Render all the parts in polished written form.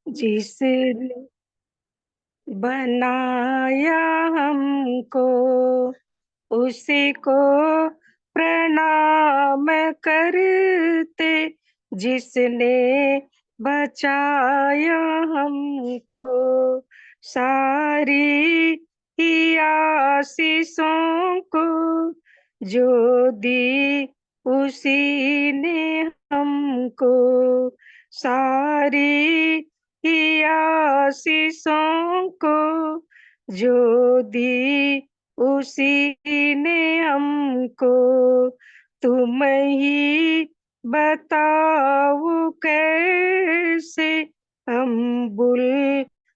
जिसने बनाया हमको उसी को प्रणाम करते। जिसने बचाया हमको सारी ही आशीषों को जो दी उसी ने हमको सारी ही आशीषों को जो दी उसी ने हमको। तुम ही बताओ कैसे हम भूल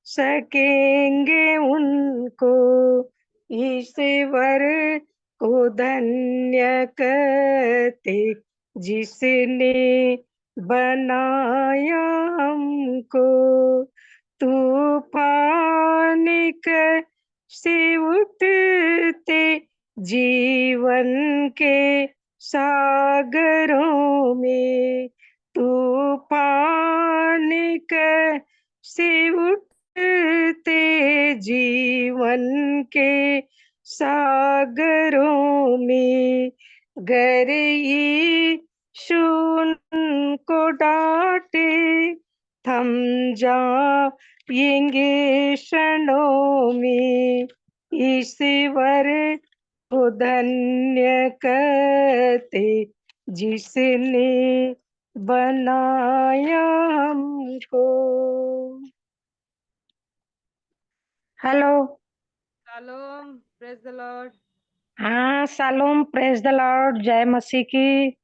सकेंगे उनको। ईश्वर को धन्य कहते जिसने बनाया हमको। तूफान से उठते जीवन के सागरों में। तूफान से उठते जीवन के सागरों में। गर यीशु को डांटे थम जाएंगे क्षणों में। ईश्वर को धन्य कहते जिसने बनाया हमको। Hello. Shalom, praise the Lord. हाँ, शालोम, प्रेज द लॉर्ड, जय मसीह की।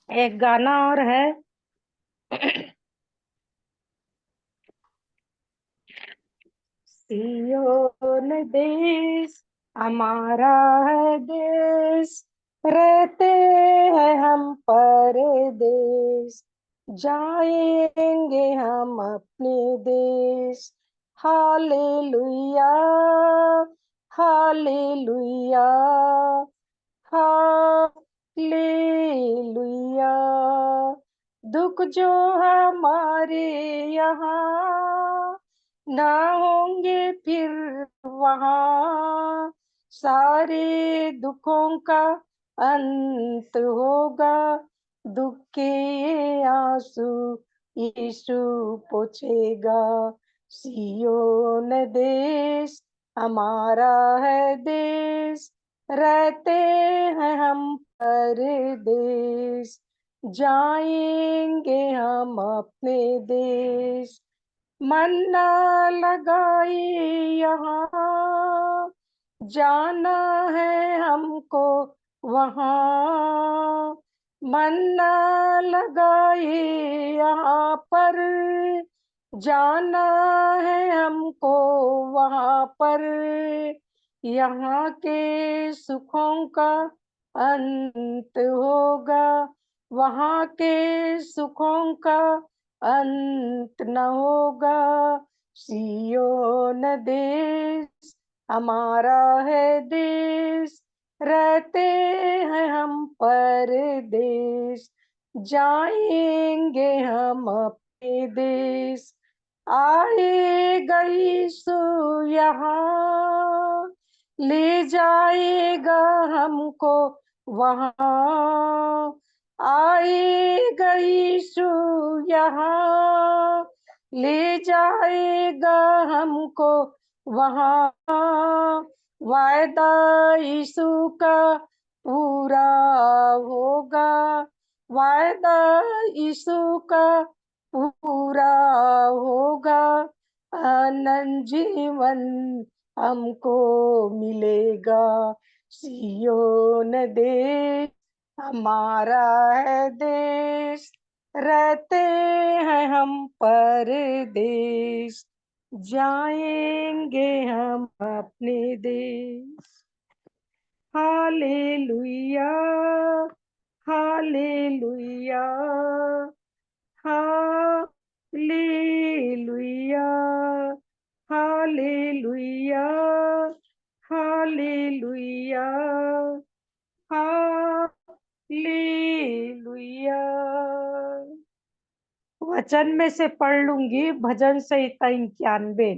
एक गाना और है। सियोन देश हमारा है देश, रहते हैं हम परदेश, जाएंगे हम अपने देश। Hallelujah, hallelujah, hallelujah. दुख जो हमारे यहाँ ना होंगे फिर वहाँ, सारे दुखों का अंत होगा। दुख के ये आंसू यीशु पोंछेगा। सियोन देश हमारा है देश, रहते हैं हम परदेश, जाएंगे हम अपने देश। मन ना लगाए यहाँ, जाना है हमको वहाँ। मन ना लगाए यहाँ पर, जाना है हमको वहाँ पर। यहाँ के सुखों का अंत होगा, वहाँ के सुखों का अंत न होगा। सियोन देश हमारा है देश, रहते हैं हम परदेश, जाएंगे हम अपने देश। आएगा यीशु यहाँ, ले जाएगा हमको वहाँ। आएगा यीशु यहाँ, ले जाएगा हमको वहाँ। वायदा यीशु का पूरा होगा, वायदा यीशु का पूरा होगा। अनंत जीवन हमको मिलेगा। सियोन देश हमारा है देश, रहते हैं हम परदेश, जाएंगे हम अपने देश। Hallelujah, hallelujah, hallelujah, hallelujah, hallelujah, hallelujah. वचन में से पढ़ लूंगी भजन संहिता 91।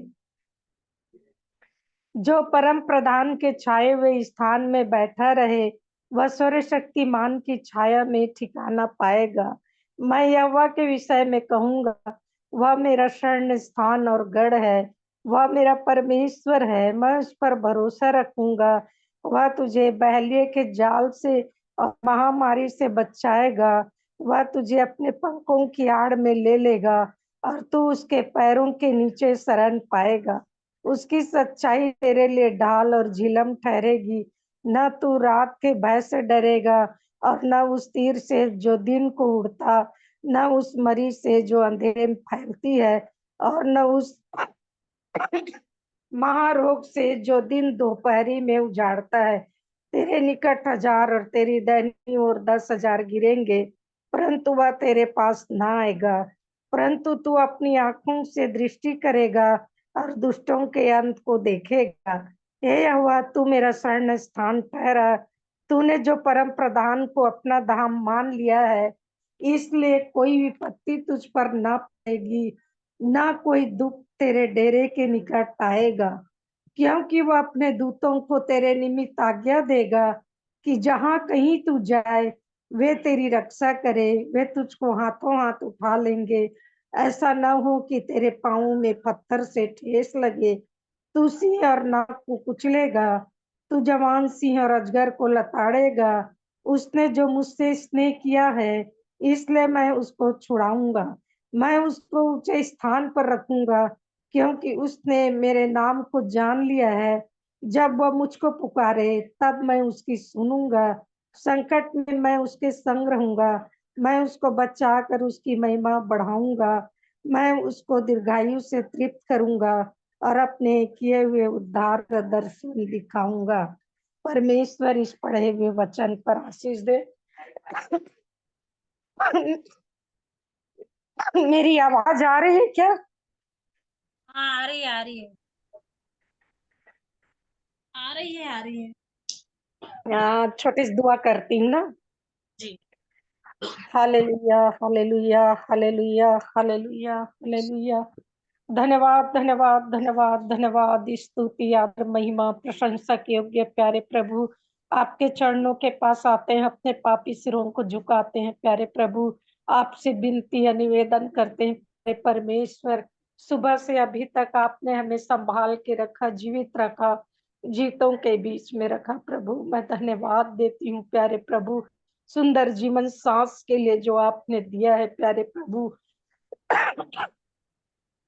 जो परम प्रधान के छाए हुए स्थान में बैठा रहे वह सर्व शक्तिमान की छाया में ठिकाना पाएगा। मैं यहोवा के विषय में कहूंगा, वह मेरा शरण स्थान और गढ़ है, वह मेरा परमेश्वर है, मैं उस पर भरोसा रखूंगा। वह तुझे बहलिये के जाल से और महामारी से बचाएगा। वह तुझे अपने पंखों की आड़ में ले लेगा और तू उसके पैरों के नीचे शरण पाएगा। उसकी सच्चाई तेरे लिए ढाल और झिलम ठहरेगी। न तू रात के भय से डरेगा और न उस तीर से जो दिन को उड़ता, न उस मरी से जो अंधेरे में फैलती है, और न उस महारोग से जो दिन दोपहरी में उजाड़ता है। तेरे निकट 1000 और तेरी दाहिनी ओर 10,000 गिरेंगे, परंतु वह तेरे पास ना आएगा। परंतु तू अपनी आंखों से दृष्टि करेगा और दुष्टों के अंत को देखेगा। हे यहोवा, तू मेरा शरण स्थान ठहरा। तूने जो परम प्रधान को अपना धाम मान लिया है, इसलिए कोई विपत्ति तुझ पर ना पड़ेगी, ना कोई दुख तेरे डेरे के निकट आएगा, क्योंकि वह अपने दूतों को तेरे निमित्त आज्ञा देगा कि जहां कहीं तू जाए वे तेरी रक्षा करे। वे तुझको हाथों हाथ उठा लेंगे, ऐसा न हो कि तेरे पाँव में पत्थर से ठेस लगे। तू सिंह और नाग को कुचलेगा, तू जवान सिंह और अजगर को लताड़ेगा। उसने जो मुझसे स्नेह किया है, इसलिए मैं उसको छुड़ाऊंगा। मैं उसको ऊंचे स्थान पर रखूंगा, क्योंकि उसने मेरे नाम को जान लिया है। जब वह मुझको पुकारे तब मैं उसकी सुनूंगा। संकट में मैं उसके संग रहूंगा। मैं उसको बचाकर उसकी महिमा बढ़ाऊंगा। मैं उसको दीर्घायु से तृप्त करूंगा और अपने किए हुए उद्धार का दर्शन दिखाऊंगा। परमेश्वर इस पढ़े हुए वचन पर आशीष दे। मेरी आवाज आ रही है क्या? हाँ, आ रही है, आ रही है, आ रही है, आ रही है। छोटी सी दुआ करती हूँ ना। जी। Hallelujah, hallelujah, hallelujah, hallelujah, hallelujah. धन्यवाद, धन्यवाद, धन्यवाद, धन्यवाद। स्तुति, आदर, महिमा, प्रशंसा के योग्य प्यारे प्रभु, आपके चरणों के पास आते हैं, अपने पापी सिरों को झुकाते हैं। प्यारे प्रभु, आपसे विनती या निवेदन करते हैं। प्यारे परमेश्वर, सुबह से अभी तक आपने हमें संभाल के रखा, जीवित रखा, जीतों के बीच में रखा। प्रभु, मैं धन्यवाद देती हूँ प्यारे प्रभु, सुंदर जीवन सांस के लिए जो आपने दिया है। प्यारे प्रभु,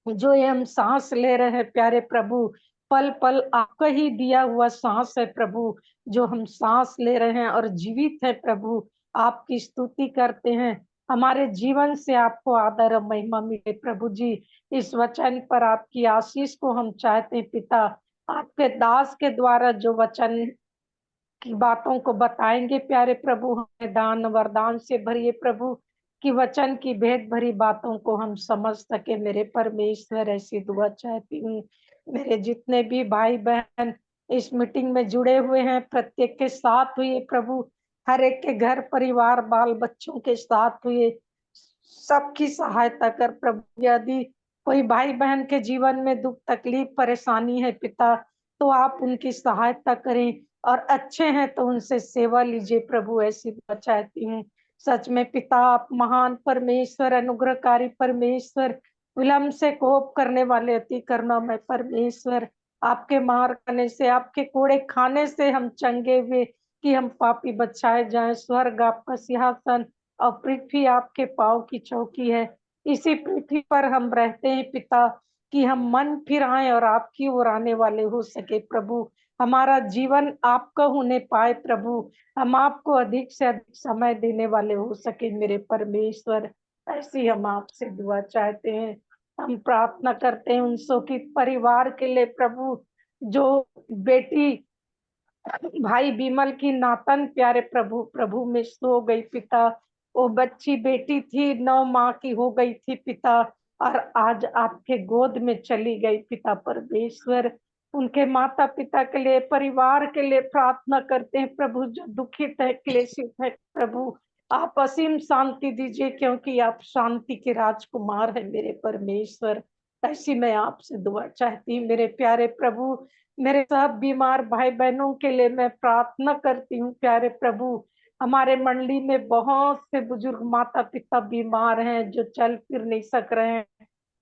जो ये हम सांस ले रहे हैं प्यारे प्रभु, पल पल आपका ही दिया हुआ सांस है प्रभु, जो हम सांस ले रहे हैं और जीवित है प्रभु। आपकी स्तुति करते हैं, हमारे जीवन से आपको आदर और महिमा मिले प्रभु जी। इस वचन पर आपकी आशीष को हम चाहते हैं पिता। आपके दास के द्वारा जो वचन की बातों को बताएंगे प्यारे प्रभु, हमें दान वरदान से भरिए प्रभु, कि वचन की भेद भरी बातों को हम समझ सके। मेरे परमेश्वर, ऐसी दुआ चाहती हूँ। मेरे जितने भी भाई बहन इस मीटिंग में जुड़े हुए हैं, प्रत्येक के साथ हुए प्रभु, हर एक के घर परिवार बाल बच्चों के साथ हुए, सबकी सहायता कर प्रभु। यदि कोई भाई बहन के जीवन में दुख तकलीफ परेशानी है पिता, तो आप उनकी सहायता करें, और अच्छे हैं तो उनसे सेवा लीजिए प्रभु। ऐसी दुआ चाहती हूँ। सच में पिता, आप महान परमेश्वर, अनुग्रहकारी परमेश्वर, विलम्ब से कोप करने वाले, अति करुणामय परमेश्वर, आपके मार खाने से, आपके कोड़े खाने से हम चंगे हुए कि हम पापी बचाए जाएं। स्वर्ग आपका सिंहासन और पृथ्वी आपके पाँव की चौकी है। इसी पृथ्वी पर हम रहते हैं पिता, कि हम मन फिराएं और आपकी ओर आने वाले हो सके प्रभु। हमारा जीवन आपका होने पाए प्रभु, हम आपको अधिक से अधिक समय देने वाले हो सके मेरे परमेश्वर। ऐसी हम आपसे दुआ चाहते हैं। हम प्रार्थना करते हैं उन शोकित परिवार के लिए प्रभु, जो बेटी भाई बिमल की नातन प्यारे प्रभु, प्रभु में सो गई पिता। वो बच्ची बेटी थी, 9 माह की हो गई थी पिता, और आज आपके गोद में चली गई पिता परमेश्वर। उनके माता पिता के लिए, परिवार के लिए प्रार्थना करते हैं प्रभु, जो दुखित है, क्लेशित है प्रभु। आप असीम शांति दीजिए, क्योंकि आप शांति के राजकुमार हैं मेरे परमेश्वर। ऐसी मैं आपसे दुआ चाहती हूँ मेरे प्यारे प्रभु। मेरे सब बीमार भाई बहनों के लिए मैं प्रार्थना करती हूँ प्यारे प्रभु। हमारे मंडली में बहुत से बुजुर्ग माता पिता बीमार हैं, जो चल फिर नहीं सक रहे हैं,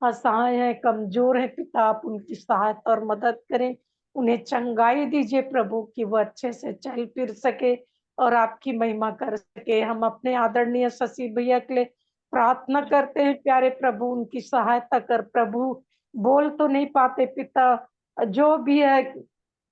असहाय हैं, कमजोर हैं। पिता, आप उनकी सहायता और मदद करें, उन्हें चंगाई दीजिए प्रभु, कि वो अच्छे से चल फिर सके और आपकी महिमा कर सके। हम अपने आदरणीय शशि भैया के लिए प्रार्थना करते हैं प्यारे प्रभु, उनकी सहायता कर प्रभु। बोल तो नहीं पाते पिता, जो भी है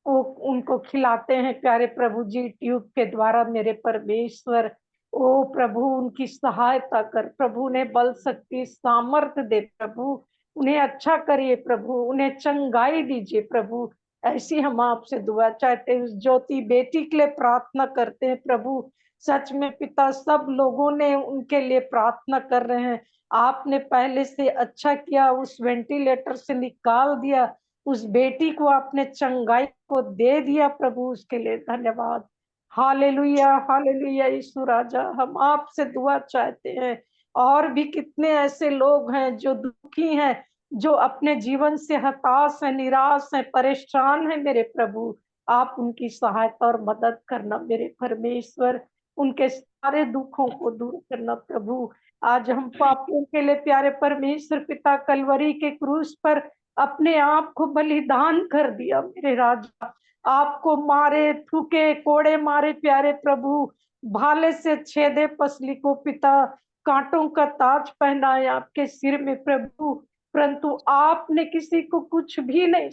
वो उनको खिलाते हैं प्यारे प्रभु जी ट्यूब के द्वारा मेरे परमेश्वर। ओ प्रभु, उनकी सहायता कर प्रभु, उन्हें बल शक्ति सामर्थ्य दे प्रभु, उन्हें अच्छा करिए प्रभु, उन्हें चंगाई दीजिए प्रभु। ऐसी हम आपसे दुआ चाहते हैं। उस ज्योति बेटी के लिए प्रार्थना करते हैं प्रभु। सच में पिता, सब लोगों ने उनके लिए प्रार्थना कर रहे हैं। आपने पहले से अच्छा किया, उस वेंटिलेटर से निकाल दिया, उस बेटी को आपने चंगाई को दे दिया प्रभु, उसके लिए धन्यवाद। Hallelujah, hallelujah. यीशु राजा, हम आपसे दुआ चाहते हैं। और भी कितने ऐसे लोग हैं जो दुखी हैं, जो अपने जीवन से हताश है, निराश है, परेशान है मेरे प्रभु। आप उनकी सहायता और मदद करना मेरे परमेश्वर, उनके सारे दुखों को दूर करना प्रभु। आज हम पापियों के लिए प्यारे परमेश्वर पिता, कलवरी के क्रूस पर अपने आप को बलिदान कर दिया मेरे राजा। आपको मारे, थूके, कोड़े मारे प्यारे प्रभु, भाले से छेदे पसली को पिता, कांटों का ताज पहनाया आपके सिर में प्रभु, परंतु आपने किसी को कुछ भी नहीं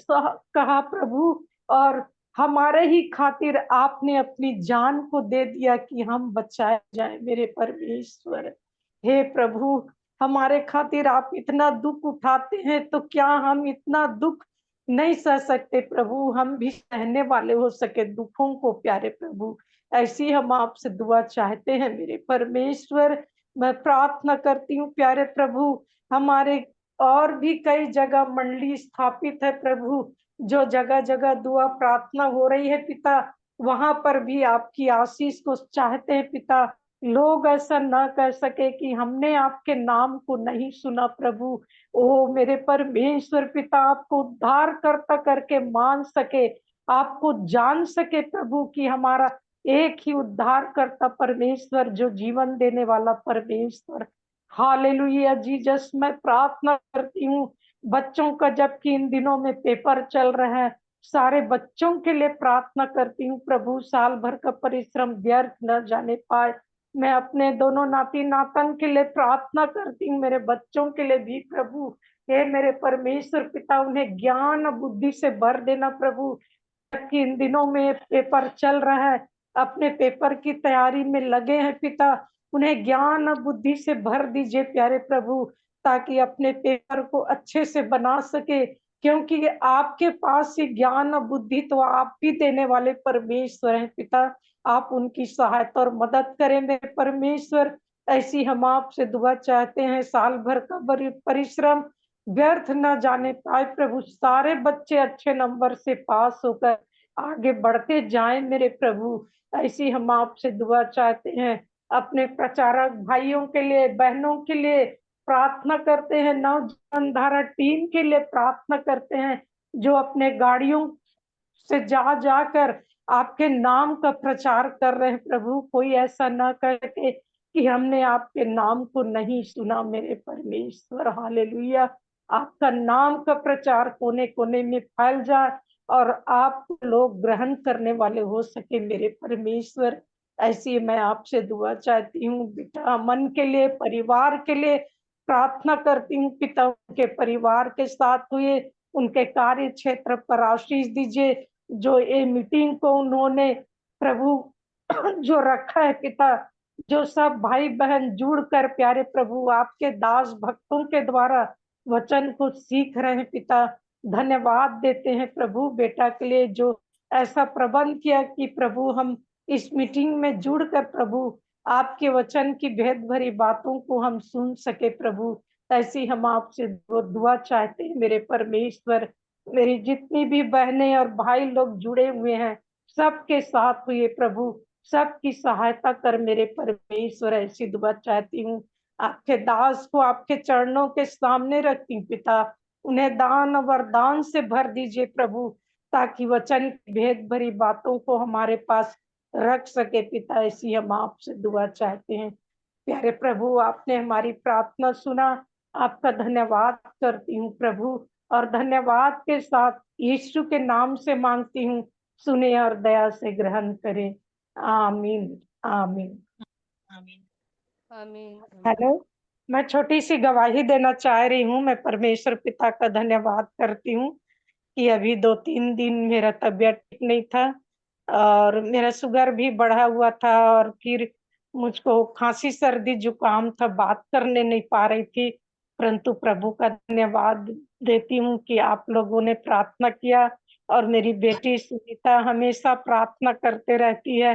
कहा प्रभु। और हमारे ही खातिर आपने अपनी जान को दे दिया कि हम बचाए जाए मेरे परमेश्वर। हे प्रभु, हमारे खातिर आप इतना दुख उठाते हैं, तो क्या हम इतना दुख नहीं सह सकते प्रभु? हम भी सहने वाले हो सके दुखों को प्यारे प्रभु। ऐसी हम आपसे दुआ चाहते हैं मेरे परमेश्वर। मैं प्रार्थना करती हूँ प्यारे प्रभु, हमारे और भी कई जगह मंडली स्थापित है प्रभु, जो जगह जगह दुआ प्रार्थना हो रही है पिता, वहां पर भी आपकी आशीष को चाहते हैं पिता। लोग ऐसा ना कह सके कि हमने आपके नाम को नहीं सुना प्रभु। ओ मेरे परमेश्वर पिता, आपको उद्धार करता करके मान सके, आपको जान सके प्रभु, कि हमारा एक ही उद्धार करता परमेश्वर, जो जीवन देने वाला परमेश्वर। Hallelujah Jesus. मैं प्रार्थना करती हूँ बच्चों का, जबकि इन दिनों में पेपर चल रहा है, सारे बच्चों के लिए प्रार्थना करती हूँ प्रभु, साल भर का परिश्रम व्यर्थ न जाने पाए। मैं अपने दोनों नाती नातन के लिए प्रार्थना करती हूँ, मेरे बच्चों के लिए भी प्रभु। हे मेरे परमेश्वर पिता, उन्हें ज्ञान बुद्धि से भर देना प्रभु, कि इन दिनों में पेपर चल रहा है, अपने पेपर की तैयारी में लगे हैं पिता, उन्हें ज्ञान बुद्धि से भर दीजिए प्यारे प्रभु, ताकि अपने पेपर को अच्छे से बना सके। क्योंकि आपके पास ही ज्ञान बुद्धि तो आप भी देने वाले परमेश्वर हैं पिता। आप उनकी सहायता और मदद करें मेरे परमेश्वर। ऐसी हम आपसे दुआ चाहते हैं, साल भर का परिश्रम व्यर्थ न जाने पाए प्रभु, सारे बच्चे अच्छे नंबर से पास होकर आगे बढ़ते जाएं मेरे प्रभु। ऐसी हम आपसे दुआ चाहते हैं। अपने प्रचारक भाइयों के लिए, बहनों के लिए प्रार्थना करते हैं, नवजीवन धारा टीम के लिए प्रार्थना करते हैं, जो अपने गाड़ियों से जा जाकर आपके नाम का प्रचार कर रहे हैं प्रभु। कोई ऐसा ना करे कि हमने आपके नाम को नहीं सुना मेरे परमेश्वर। हालेलुया। आपका नाम का प्रचार कोने कोने में फैल जाए और आप लोग ग्रहण करने वाले हो सके मेरे परमेश्वर। ऐसी मैं आपसे दुआ चाहती हूँ बेटा मन के लिए, परिवार के लिए प्रार्थना करती हूँ पिता, उनके परिवार के साथ हुए उनके कार्य क्षेत्र पर आशीष दीजिए। जो ये मीटिंग को उन्होंने प्रभु जो रखा है पिता, जो सब भाई बहन जुड़कर प्यारे प्रभु आपके दास भक्तों के द्वारा वचन को सीख रहे हैं पिता, धन्यवाद देते हैं प्रभु बेटा के लिए, जो ऐसा प्रबंध किया कि प्रभु हम इस मीटिंग में जुड़कर प्रभु आपके वचन की भेद भरी बातों को हम सुन सके प्रभु। ऐसी हम आपसे दुआ चाहते हैं मेरे परमेश्वर। मेरी जितनी भी बहनें और भाई लोग जुड़े हुए हैं, सबके साथ हुए प्रभु, सबकी सहायता कर मेरे परमेश्वर। ऐसी दुआ चाहती हूँ। आपके दास को आपके चरणों के सामने रखती हूँ पिता। उन्हें दान और वरदान से भर दीजिए प्रभु, ताकि वचन की भेद भरी बातों को हमारे पास रख सके पिता। ऐसी हम आपसे दुआ चाहते हैं। प्यारे प्रभु, आपने हमारी प्रार्थना सुना, आपका धन्यवाद करती हूँ प्रभु। और धन्यवाद के साथ यीशु के नाम से मांगती हूँ, सुने और दया से ग्रहण करें। आमीन आमीन। आमीन। आमीन। हेलो, मैं छोटी सी गवाही देना चाह रही हूँ। मैं परमेश्वर पिता का धन्यवाद करती हूँ कि अभी 2-3 दिन मेरा तबीयत ठीक नहीं था और मेरा शुगर भी बढ़ा हुआ था और फिर मुझको खांसी सर्दी जुकाम था, बात करने नहीं पा रही थी। परंतु प्रभु का धन्यवाद देती हूँ कि आप लोगों ने प्रार्थना किया और मेरी बेटी सुनीता हमेशा प्रार्थना करते रहती है।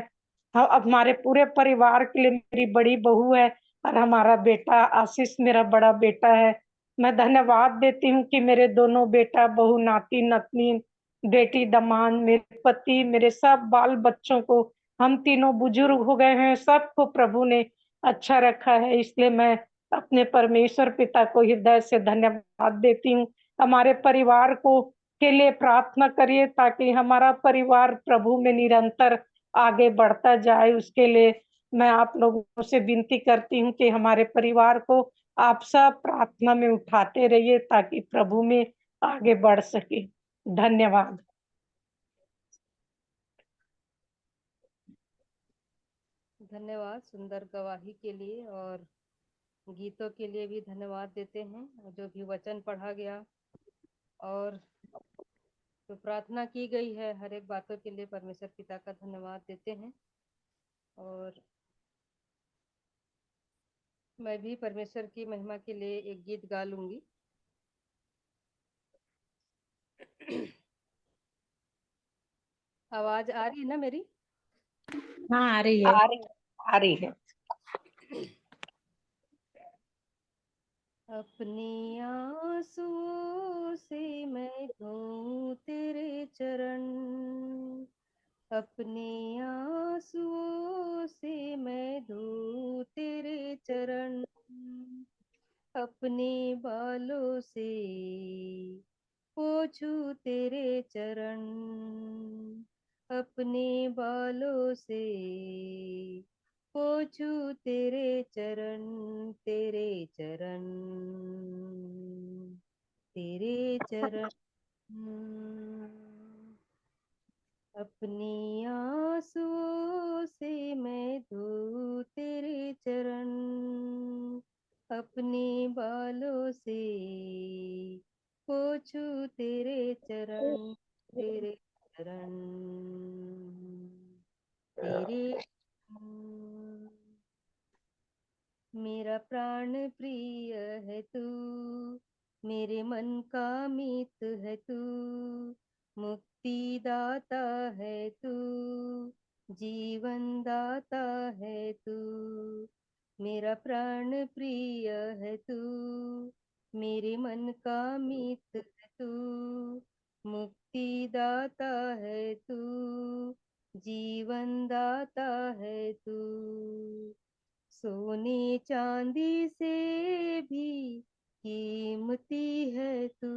अब हमारे पूरे परिवार के लिए मेरी बड़ी बहू है और हमारा बेटा आशीष मेरा बड़ा बेटा है। मैं धन्यवाद देती हूँ कि मेरे दोनों बेटा बहू, नाती नतनी, बेटी दामाद, मेरे पति, मेरे सब बाल बच्चों को, हम तीनों बुजुर्ग हो गए हैं, सबको प्रभु ने अच्छा रखा है। इसलिए मैं अपने परमेश्वर पिता को हृदय से धन्यवाद देती हूँ। हमारे परिवार को के लिए प्रार्थना करिए ताकि हमारा परिवार प्रभु में निरंतर आगे बढ़ता जाए। उसके लिए मैं आप लोगों से विनती करती हूँ कि हमारे परिवार को आप सब प्रार्थना में उठाते रहिए ताकि प्रभु में आगे बढ़ सके। धन्यवाद। धन्यवाद सुंदर गवाही के लिए और गीतों के लिए भी धन्यवाद देते हैं। और जो भी वचन पढ़ा गया और जो प्रार्थना की गई है, हर एक बातों के लिए परमेश्वर पिता का धन्यवाद देते हैं। और मैं भी परमेश्वर की महिमा के लिए एक गीत गा लूंगी। आवाज आ रही है ना मेरी? हाँ, आ रही है। आ रही है। अपनी आंसुओं से मैं धोऊं तेरे चरण, अपने आंसुओं से मैं धोऊं तेरे चरण, अपने बालों से पोंछूं तेरे चरण, अपने बालों से पोंछूं तेरे चरण, तेरे चरण, तेरे चरण। अपनी आंसुओं से मैं धोऊं तेरे चरण, अपने बालों से पोंछूं तेरे चरण, तेरे चरण, तेरे चरण। मेरा प्राण प्रिय है तू, मेरे मन का मीत है तू, मुक्ति दाता है तू, जीवन दाता है तू। मेरा प्राण प्रिय है तू, मेरे मन का मीत है तू, मुक्ति दाता है तू, जीवन दाता है तू। सोने चांदी से भी कीमती है तू,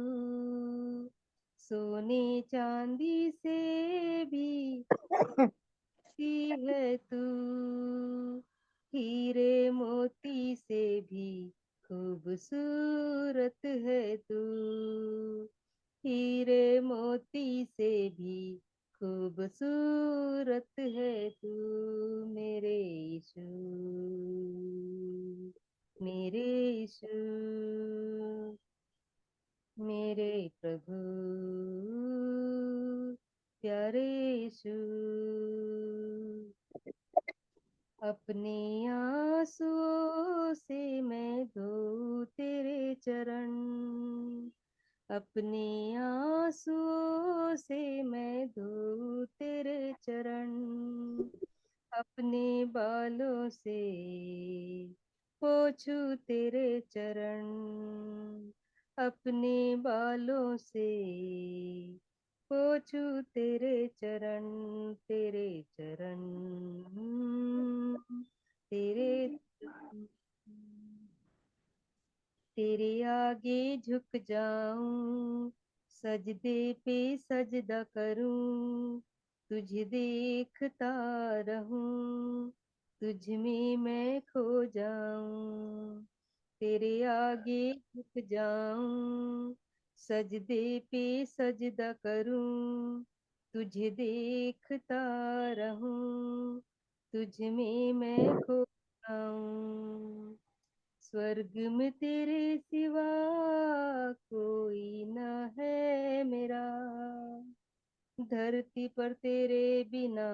सोने चांदी से भी कीमती है तू, हीरे मोती से भी खूबसूरत है तू, हीरे मोती से भी खूबसूरत है तू। मेरे यीशु, मेरे यीशु, मेरे प्रभु, प्यारे यीशु। अपने आंसुओं से मैं धोऊं तेरे चरण, अपने आंसुओं से मैं धोऊं तेरे चरण, अपने बालों से पोंछूं तेरे चरण, अपने बालों से पोछू तेरे चरण, तेरे चरण, तेरे चरण। तेरे आगे झुक जाऊं, सजदे पे सजदा करूं, तुझे देखता रहूं, तुझ में मैं खो जाऊं। तेरे आगे झुक जाऊं, सजदे पे सजदा करूं, तुझे देखता रहूं, तुझ में मैं खो जाऊं। स्वर्ग में तेरे सिवा कोई न है मेरा, धरती पर तेरे बिना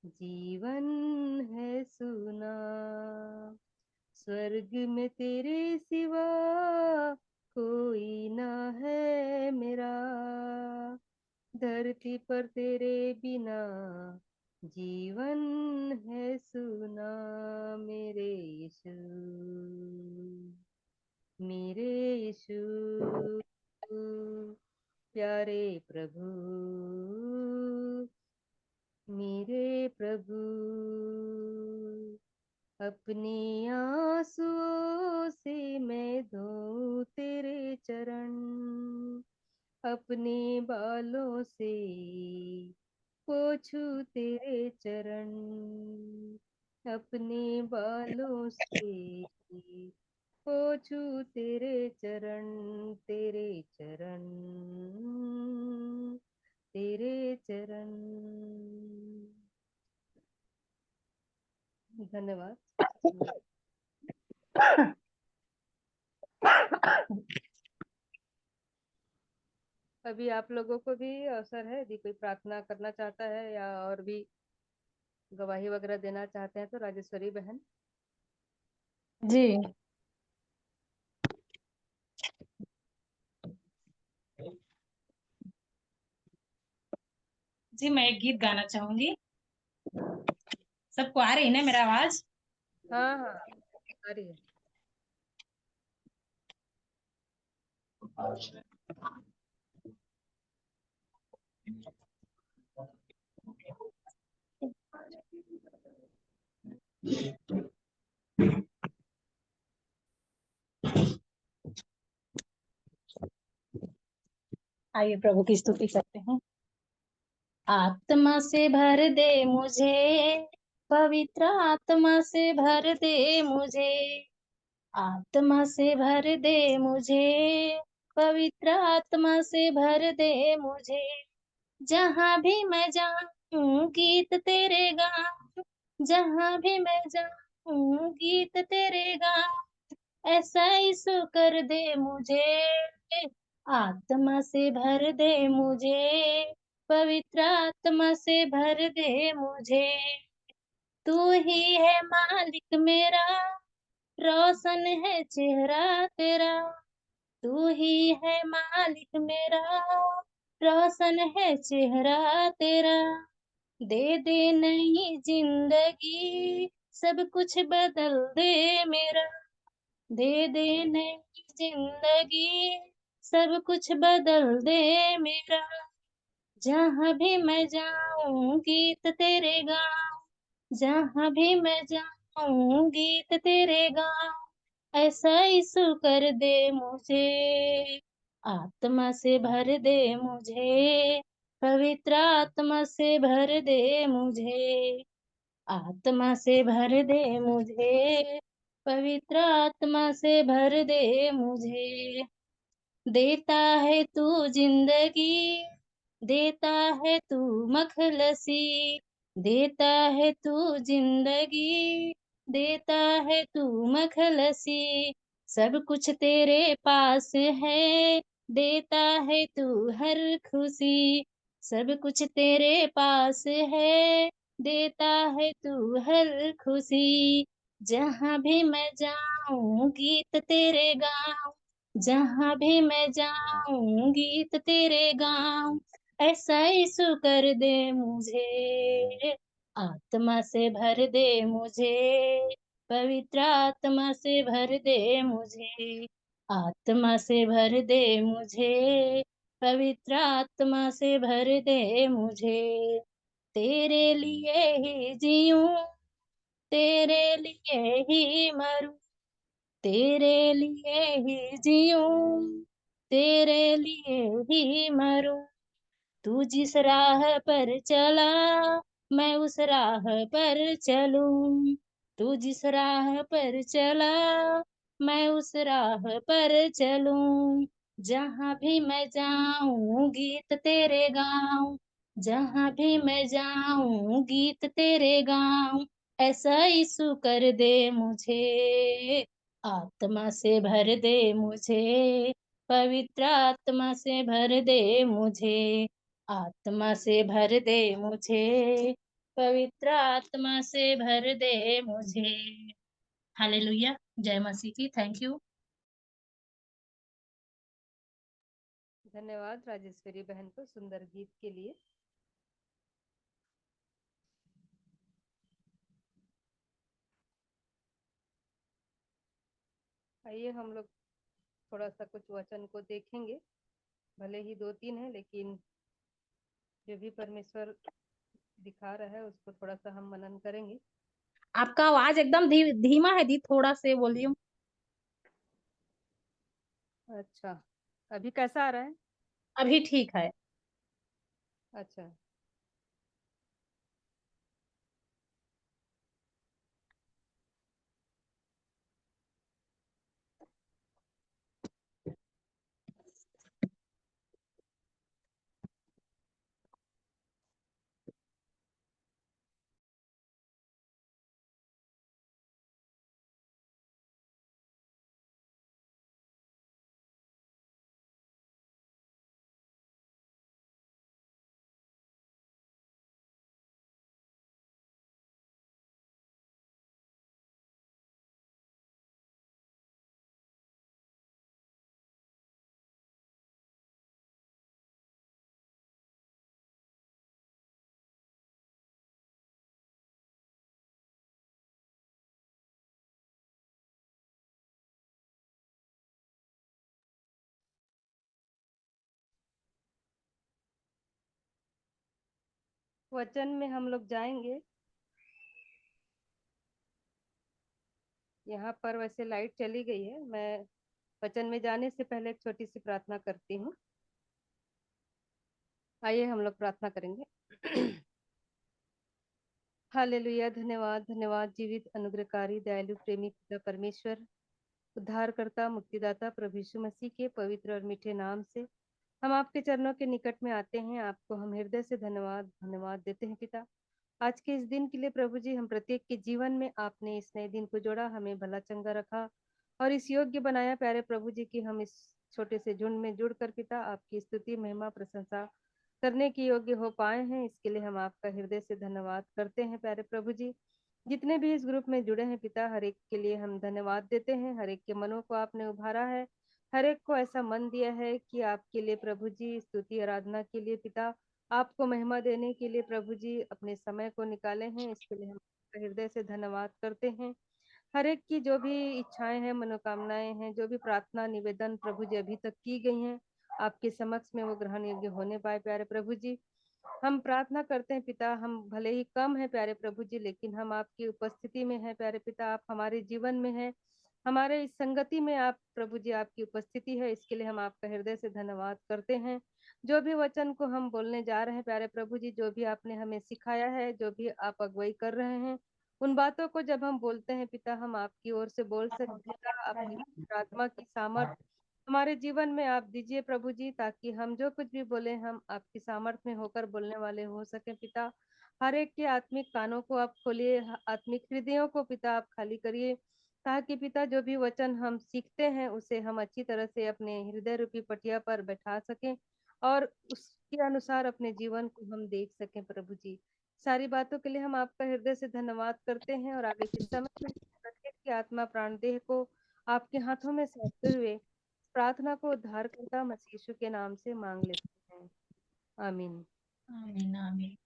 जीवन है सुना। स्वर्ग में तेरे सिवा कोई न है मेरा, धरती पर तेरे बिना जीवन है सुना। मेरे यीशु, मेरे यीशु, प्यारे प्रभु, मेरे प्रभु। अपने आंसुओं से मैं धोऊं तेरे चरण, अपने बालों से पोछू तेरे चरण, अपने बालों से पोछू तेरे चरण, तेरे चरण, तेरे चरण। धन्यवाद। अभी आप लोगों को भी अवसर है, यदि कोई प्रार्थना करना चाहता है या और भी गवाही वगैरह देना चाहते हैं तो राजेश्वरी बहन। जी जी, मैं एक गीत गाना चाहूंगी। सबको आ रही है ना मेरा आवाज? हाँ हाँ, आ रही है। आइए प्रभु की स्तुति करते हैं। आत्मा से भर दे मुझे, पवित्र आत्मा से भर दे मुझे, आत्मा से भर दे मुझे, पवित्र आत्मा से भर दे मुझे। जहाँ भी मैं जाऊं गीत तेरे गाऊं, जहाँ भी मैं जाऊं गीत तेरे गाऊं। ऐसा यीशु कर दे मुझे, आत्मा से भर दे मुझे, पवित्र आत्मा से भर दे मुझे। तू ही है मालिक मेरा, रोशन है चेहरा तेरा। तू ही है मालिक मेरा, रोशन है चेहरा तेरा। दे दे नई जिंदगी, सब कुछ बदल दे मेरा। दे दे नई जिंदगी, सब कुछ बदल दे मेरा। जहाँ भी मैं जाऊं गीत तेरे गाऊं, जहाँ भी मैं जाऊं गीत तेरे गाऊं। ऐसा यीशु कर दे मुझे, आत्मा से भर दे मुझे, पवित्र आत्मा से भर दे मुझे, आत्मा से भर दे मुझे, पवित्र आत्मा से भर दे मुझे। देता है तू जिंदगी, देता है तू मखलसी, देता है तू जिंदगी, देता है तू मखलसी। सब कुछ तेरे पास है, देता है तू हर खुशी। सब कुछ तेरे पास है, देता है तू हर खुशी। जहाँ भी मैं जाऊं गीत तेरे गाऊं, जहाँ भी मैं जाऊं गीत तेरे गाऊं। ऐसा यीशु कर दे मुझे, आत्मा से भर दे मुझे, पवित्र आत्मा से भर दे मुझे, आत्मा से भर दे मुझे, पवित्र आत्मा से भर दे मुझे। तेरे लिए ही जीऊं, तेरे लिए ही मरूं, तेरे लिए ही जीऊं, तेरे लिए ही मरूं। तू जिस राह पर चला मैं उस राह पर चलूं, तू जिस राह पर चला मैं उस राह पर चलूं। जहाँ भी मैं जाऊं गीत तेरे गाऊं, जहाँ भी मैं जाऊं गीत तेरे गाऊं। ऐसा यीशु कर दे मुझे, आत्मा से भर दे मुझे, पवित्र आत्मा से भर दे मुझे, आत्मा से भर दे मुझे, पवित्र आत्मा से भर दे मुझे। हालेलुया, जय मसीह की। Thank you. धन्यवाद राजेश्वरी बहन को सुंदर गीत के लिए। आइए हम लोग थोड़ा सा कुछ वचन को देखेंगे, भले ही 2-3 है, लेकिन जो भी परमेश्वर दिखा रहा है उसको थोड़ा सा हम मनन करेंगे। आपका आवाज एकदम धीमा है दी, थोड़ा से वॉल्यूम। अच्छा, अभी कैसा आ रहा है? अभी ठीक है। अच्छा, वचन में हम लोग जाएंगे। यहाँ पर वैसे लाइट चली गई है। मैं वचन में जाने से पहले एक छोटी सी प्रार्थना करती हूँ। आइए हम लोग प्रार्थना करेंगे। हालेलुया, धन्यवाद धन्यवाद जीवित अनुग्रहकारी दयालु प्रेमी पिता परमेश्वर, उद्धारकर्ता मुक्तिदाता प्रभु यीशु मसीह के पवित्र और मीठे नाम से हम आपके चरणों के निकट में आते हैं। आपको हम हृदय से धन्यवाद धन्यवाद देते हैं पिता, आज के इस दिन के लिए। प्रभु जी, हम प्रत्येक के जीवन में आपने इस नए दिन को जोड़ा, हमें भला चंगा रखा और इस योग्य बनाया प्यारे प्रभु जी कि हम इस छोटे से झुंड में जुड़कर पिता आपकी स्तुति महिमा प्रशंसा करने के योग्य हो पाए हैं। इसके लिए हम आपका हृदय से धन्यवाद करते हैं प्यारे प्रभु जी। जितने भी इस ग्रुप में जुड़े हैं पिता, हर एक के लिए हम धन्यवाद देते हैं। हर एक के मनों को आपने उभारा है, हर एक को ऐसा मन दिया है कि आपके लिए प्रभु जी स्तुति आराधना के लिए पिता, आपको महिमा देने के लिए प्रभु जी अपने समय को निकाले हैं। इसके लिए हम आपका हृदय से धन्यवाद करते हैं। हर एक की जो भी इच्छाएं हैं, मनोकामनाएं हैं, जो भी प्रार्थना निवेदन प्रभु जी अभी तक की गई हैं, आपके समक्ष में वो ग्रहण योग्य होने पाए प्यारे प्रभु जी। हम प्रार्थना करते हैं पिता, हम भले ही कम है प्यारे प्रभु जी, लेकिन हम आपकी उपस्थिति में हैं प्यारे पिता। आप हमारे जीवन में हैं, हमारे इस संगति में आप प्रभु जी आपकी उपस्थिति है। इसके लिए हम आपका हृदय से धन्यवाद करते हैं। जो भी वचन को हम बोलने जा रहे हैं प्यारे प्रभु जी, जो भी आपने हमें सिखाया है, जो भी आप अगुवाई कर रहे हैं, उन बातों को जब हम बोलते हैं पिता, हम आपकी ओर से बोल सकते हैं पिता। आपकी आत्मा की सामर्थ हमारे जीवन में आप दीजिए प्रभु जी, ताकि हम जो कुछ भी बोले हम आपकी सामर्थ में होकर बोलने वाले हो सके पिता। हर एक के आत्मिक कानों को आप खोलिए, आत्मिक हृदयों को पिता आप खाली करिए, ताकि पिता जो भी वचन हम सीखते हैं उसे हम अच्छी तरह से अपने हृदय रूपी पटिया पर बैठा सकें और उसके अनुसार अपने जीवन को हम देख सकें प्रभु जी। सारी बातों के लिए हम आपका हृदय से धन्यवाद करते हैं और आगे के समय में प्रत्येक की आत्मा प्राण देह को आपके हाथों में सौंपते हुए प्रार्थना को उद्धारकर्ता मसीह यीशु के नाम से मांग लेते हैं, आमीन। आमीन आमीन।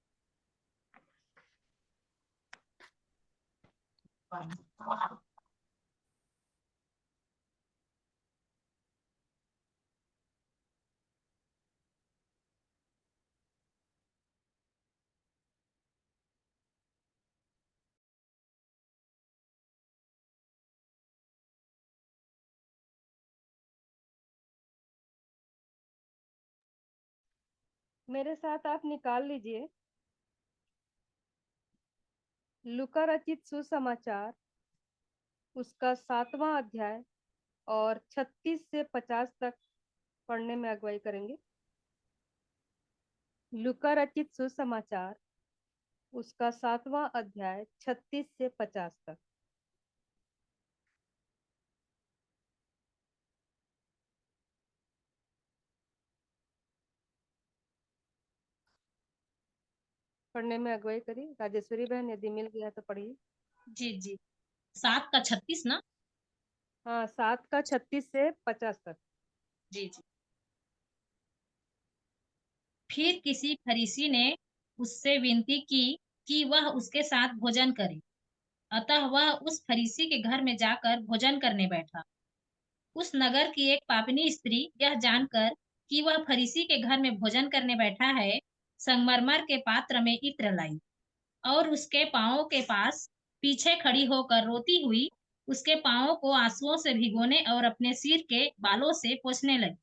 मेरे साथ आप निकाल लीजिए लूका रचित सुसमाचार उसका 7वां अध्याय और 36 से 50 तक पढ़ने में अगुवाई करेंगे। लूका रचित सुसमाचार उसका 7वां अध्याय 36 से 50 तक। पढ़ने में अगुवाई करिए राजेश्वरी बहन, यदि मिल गया तो पढ़िए। जी जी, 7 का 36 ना। हाँ, 7 का 36 से 50 तक। जी जी। फिर किसी फरीसी ने उससे विनती की कि वह उसके साथ भोजन करे। अतः वह उस फरीसी के घर में जाकर भोजन करने बैठा। उस नगर की एक पापिनी स्त्री यह जानकर कि वह फरीसी के घर में भोजन करने बैठा है, संगमरमर के पात्र में इत्र लाई और उसके पांवों के पास पीछे खड़ी होकर रोती हुई उसके पांवों को आंसुओं से भिगोने और अपने सिर के बालों से पोंछने लगी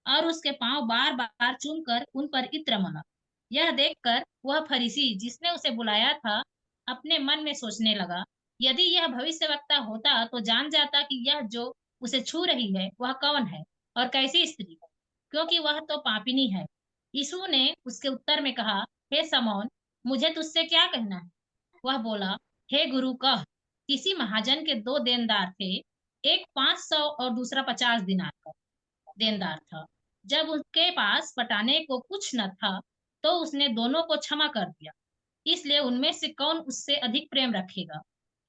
और उसके पांव बार बार चूमकर उन पर इत्र मला। यह देखकर वह फरीसी जिसने उसे बुलाया था अपने मन में सोचने लगा, यदि यह भविष्यवक्ता होता तो जान जाता कि यह जो उसे छू रही है वह कौन है और कैसी स्त्री है, क्योंकि वह तो पापिनी है। यीशु ने उसके उत्तर में कहा, हे समौन, मुझे तुझसे क्या कहना है? वह बोला, हे गुरु कह। किसी महाजन के 2 देनदार थे, एक 500 और दूसरा 50 दिनार का देनदार था। जब उसके पास पटाने को कुछ न था तो उसने दोनों को क्षमा कर दिया। इसलिए उनमें से कौन उससे अधिक प्रेम रखेगा?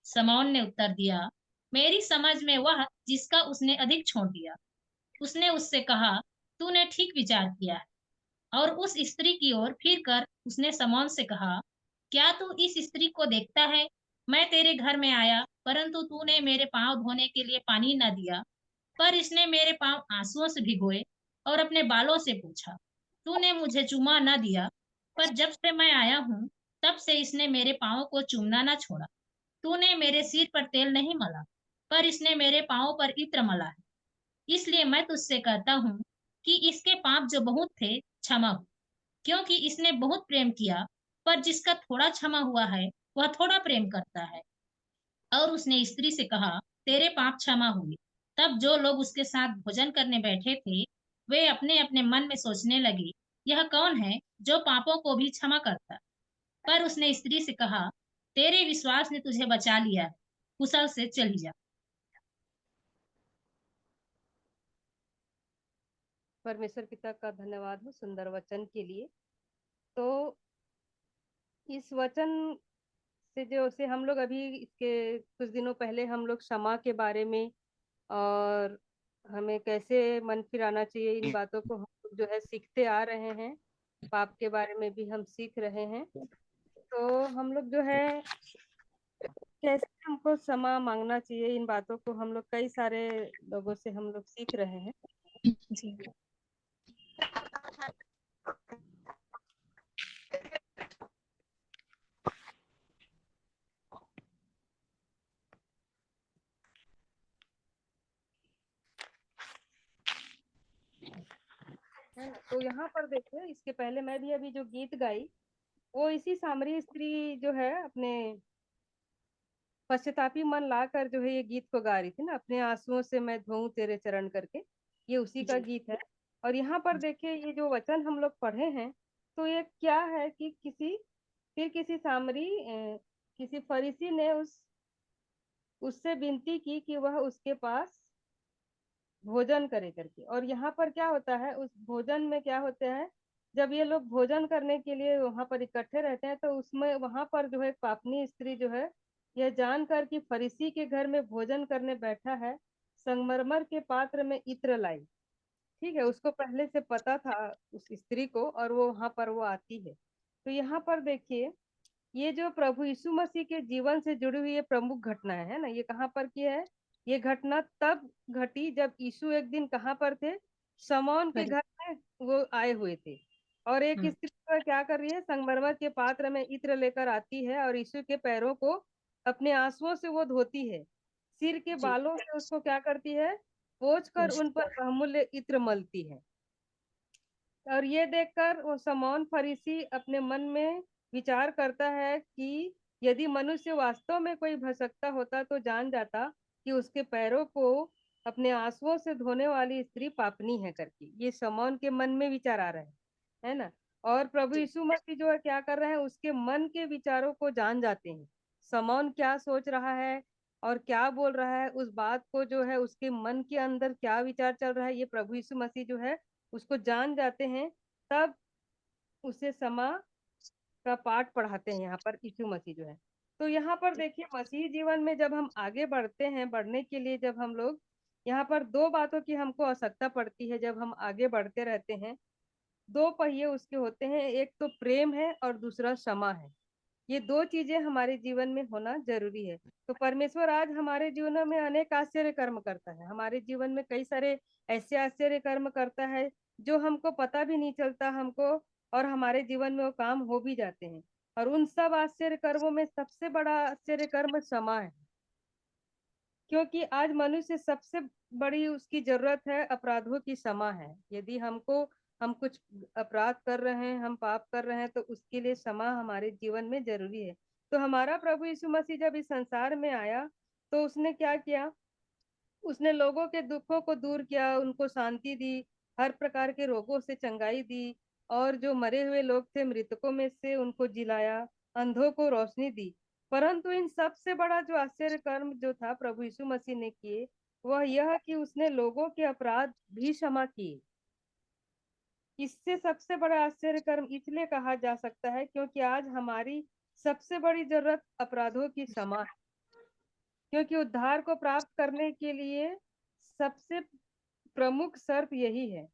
समौन ने उत्तर दिया, मेरी समझ में वह जिसका उसने अधिक छोड़ दिया। उसने उससे कहा, तूने ठीक विचार किया है। और उस स्त्री की ओर फिर कर उसने समौन से कहा, क्या तू इस स्त्री को देखता है? मैं तेरे घर में आया, परंतु तूने मेरे पांव धोने के लिए पानी न दिया, पर इसने मेरे पांव आंसुओं से भिगोए और अपने बालों से पूछा। तूने मुझे चूमा न दिया, पर जब से मैं आया हूँ तब से इसने मेरे पांवों को चूमना न छोड़ा। तूने मेरे सिर पर तेल नहीं मला, पर इसने मेरे पांवों पर इत्र मला है। इसलिए मैं तुझसे कहता हूँ कि इसके पाप जो बहुत थे क्षमा हो, क्योंकि इसने बहुत प्रेम किया। पर जिसका थोड़ा क्षमा हुआ है वह थोड़ा प्रेम करता है। और उसने स्त्री से कहा, तेरे पाप क्षमा हुए। तब जो लोग उसके साथ भोजन करने बैठे थे वे अपने अपने मन में सोचने लगे, यह कौन है जो पापों को भी क्षमा करता? पर उसने स्त्री से कहा, तेरे विश्वास ने तुझे बचा लिया है, कुशल से चली जा। परमेश्वर पिता का धन्यवाद हो सुंदर वचन के लिए। तो इस वचन से हम लोग अभी इसके कुछ दिनों पहले हम लोग क्षमा के बारे में और हमें कैसे मन फिराना चाहिए, इन बातों को हम लोग जो है सीखते आ रहे हैं। पाप के बारे में भी हम सीख रहे हैं। तो हम लोग जो है कैसे हमको क्षमा मांगना चाहिए, इन बातों को हम लोग कई सारे लोगों से हम लोग सीख रहे हैं। जी है ना। तो यहाँ पर देखिए, इसके पहले मैं भी अभी जो गीत गाई वो इसी सामरी स्त्री जो है अपने पश्चातापी मन लाकर जो है ये गीत को गा रही थी ना, अपने आंसुओं से मैं धोऊं तेरे चरण करके, ये उसी का जी गीत है। और यहाँ पर देखिए ये जो वचन हम लोग पढ़े हैं, तो ये क्या है कि किसी सामरी किसी फरीसी ने उससे विनती की कि वह उसके पास भोजन करे करके। और यहाँ पर क्या होता है, उस भोजन में क्या होता है, जब ये लोग भोजन करने के लिए वहां पर इकट्ठे रहते हैं तो उसमें वहां पर जो है पापनी स्त्री जो है यह जानकर कि फरीसी के घर में भोजन करने बैठा है, संगमरमर के पात्र में इत्र लाई। ठीक है, उसको पहले से पता था उस स्त्री को, और वो वहां पर वो आती है। तो यहाँ पर देखिए, ये जो प्रभु यीशु मसीह के जीवन से जुड़ी हुई ये प्रमुख घटना है ना, ये कहाँ पर की है? ये घटना तब घटी जब यीशु एक दिन कहाँ पर थे? शमौन के खरी घर में वो आए हुए थे। और एक हम्म, स्त्री पर क्या कर रही है, संगमरमर के पात्र में इत्र लेकर आती है और यीशु के पैरों को अपने आंसुओं से वो धोती है, सिर के जी बालों से उसको क्या करती है, पोंछ कर खुश उन पर बहुमूल्य इत्र मलती है। और ये देखकर वो शमौन फरीसी अपने मन में विचार करता है कि यदि मनुष्य वास्तव में कोई भटकता होता तो जान जाता कि उसके पैरों को अपने आंसुओं से धोने वाली स्त्री पापनी है करके। ये शमौन के मन में विचार आ रहे हैं, है ना। और प्रभु यीशु मसीह जो है क्या कर रहे हैं, उसके मन के विचारों को जान जाते हैं। शमौन क्या सोच रहा है और क्या बोल रहा है, उस बात को जो है उसके मन के अंदर क्या विचार चल रहा है, ये प्रभु यीशु मसीह जो है उसको जान जाते हैं। तब उसे समा का पाठ पढ़ाते हैं यहाँ पर यीशु मसीह जो है। तो यहाँ पर देखिए मसीह जीवन में जब हम आगे बढ़ते हैं, बढ़ने के लिए जब हम लोग यहाँ पर दो बातों की हमको आवश्यकता पड़ती है। जब हम आगे बढ़ते रहते हैं, दो पहिए उसके होते हैं, एक तो प्रेम है और दूसरा क्षमा है। ये दो चीजें हमारे जीवन में होना जरूरी है। तो परमेश्वर आज हमारे जीवन में अनेक आश्चर्य कर्म करता है। हमारे जीवन में कई सारे ऐसे आश्चर्य कर्म करता है जो हमको पता भी नहीं चलता हमको, और हमारे जीवन में वो काम हो भी जाते हैं। और उन सब आश्चर्य कर्मों में सबसे बड़ा आश्चर्य कर्म क्षमा है। क्योंकि आज मनुष्य सबसे बड़ी उसकी जरूरत है अपराधों की क्षमा है। यदि हम कुछ अपराध कर रहे हैं, हम पाप कर रहे हैं, तो उसके लिए क्षमा हमारे जीवन में जरूरी है। तो हमारा प्रभु यीशु मसीह जब इस संसार में आया तो उसने क्या किया, उसने लोगों के दुखों को दूर किया, उनको शांति दी, हर प्रकार के रोगों से चंगाई दी, और जो मरे हुए लोग थे मृतकों में से उनको जिलाया, अंधों को रोशनी दी। परंतु इन सबसे बड़ा जो आश्चर्य कर्म जो था प्रभु यीशु मसीह ने किए, वह यह कि उसने लोगों के अपराध भी क्षमा किए। इससे सबसे बड़ा आश्चर्य कर्म इसलिए कहा जा सकता है क्योंकि आज हमारी सबसे बड़ी जरूरत अपराधों की क्षमा है। क्योंकि उद्धार को प्राप्त करने के लिए सबसे प्रमुख शर्त यही है।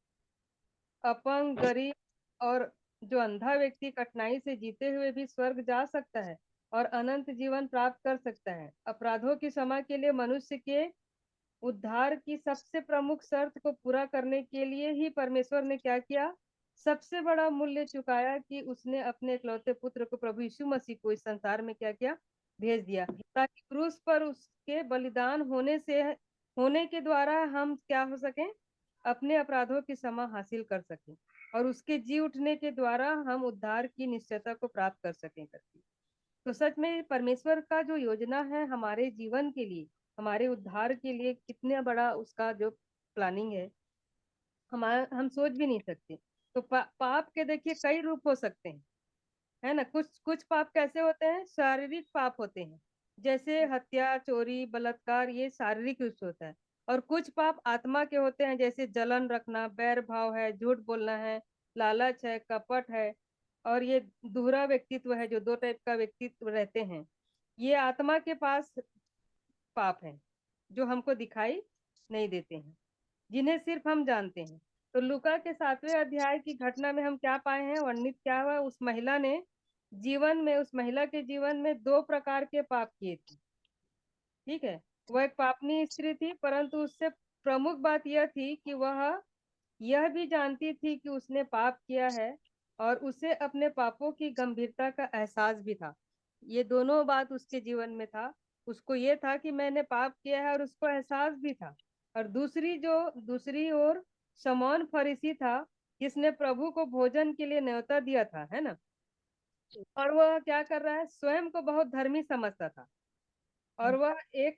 अपंग, गरीब और जो अंधा व्यक्ति कठिनाई से जीते हुए भी स्वर्ग जा सकता है और अनंत जीवन प्राप्त कर सकता है। अपराधों की क्षमा के लिए मनुष्य के उद्धार की सबसे प्रमुख शर्त को पूरा करने के लिए ही परमेश्वर ने क्या किया, सबसे बड़ा मूल्य चुकाया कि उसने अपने इकलौते पुत्र को प्रभु यीशु मसीह को इस संसार में क्या किया, भेज दिया, ताकि क्रूस पर उसके बलिदान होने के द्वारा हम क्या हो सके, अपने अपराधों की क्षमा हासिल कर सकें, और उसके जी उठने के द्वारा हम उद्धार की निश्चयता को प्राप्त कर सकें करके। तो सच में परमेश्वर का जो योजना है हमारे जीवन के लिए, हमारे उद्धार के लिए, कितना बड़ा उसका जो प्लानिंग है, हम सोच भी नहीं सकते। तो पाप के देखिए कई रूप हो सकते हैं, है ना। कुछ कुछ पाप कैसे होते हैं, शारीरिक पाप होते हैं, जैसे हत्या, चोरी, बलात्कार, ये शारीरिक रूप से होता है। और कुछ पाप आत्मा के होते हैं, जैसे जलन रखना, बैर भाव है, झूठ बोलना है, लालच है, कपट है, और ये दोहरा व्यक्तित्व है, जो दो टाइप का व्यक्तित्व रहते हैं। ये आत्मा के पास पाप है, जो हमको दिखाई नहीं देते हैं, जिन्हें सिर्फ हम जानते हैं। तो लूका के 7वें अध्याय की घटना में हम क्या पाए हैं, वर्णित क्या हुआ, उस महिला के जीवन में दो प्रकार के पाप किए थे। ठीक है, वह एक पापनी स्त्री थी, परंतु उससे प्रमुख बात यह थी कि वह यह भी जानती थी कि उसने पाप किया है, और उसे अपने पापों की गंभीरता का एहसास भी था। ये दोनों बात उसके जीवन में था। उसको ये था कि मैंने पाप किया है, और उसको एहसास भी था। और दूसरी ओर शमौन फरीसी था, जिसने प्रभु को भोजन के लिए न्योता दिया था, है ना। और वह क्या कर रहा है, स्वयं को बहुत धर्मी समझता था, और वह एक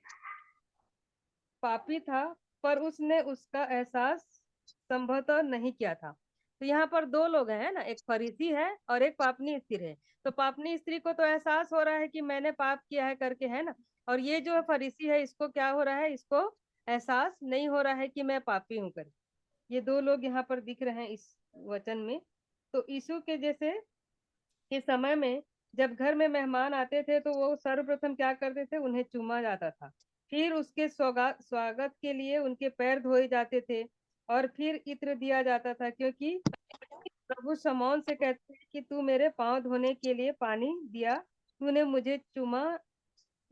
पापी था, पर उसने उसका एहसास संभवतः नहीं किया था। तो यहाँ पर दो लोग हैं ना, एक फरीसी है और एक पापनी स्त्री है। तो पापनी स्त्री को तो एहसास हो रहा है कि मैंने पाप किया है करके, है ना। और ये जो फरीसी है, इसको क्या हो रहा है, इसको एहसास नहीं हो रहा है कि मैं पापी हूं करके। ये दो लोग यहाँ पर दिख रहे हैं इस वचन में। तो यीशु के जैसे के समय में जब घर में मेहमान आते थे तो वो सर्वप्रथम क्या करते थे, उन्हें चूमा जाता था। फिर उसके स्वागत के लिए उनके पैर धोए जाते थे, और फिर इत्र दिया जाता था, क्योंकि प्रभु शमौन से कहते हैं कि तू मेरे पांव धोने के लिए पानी दिया, तूने मुझे चूमा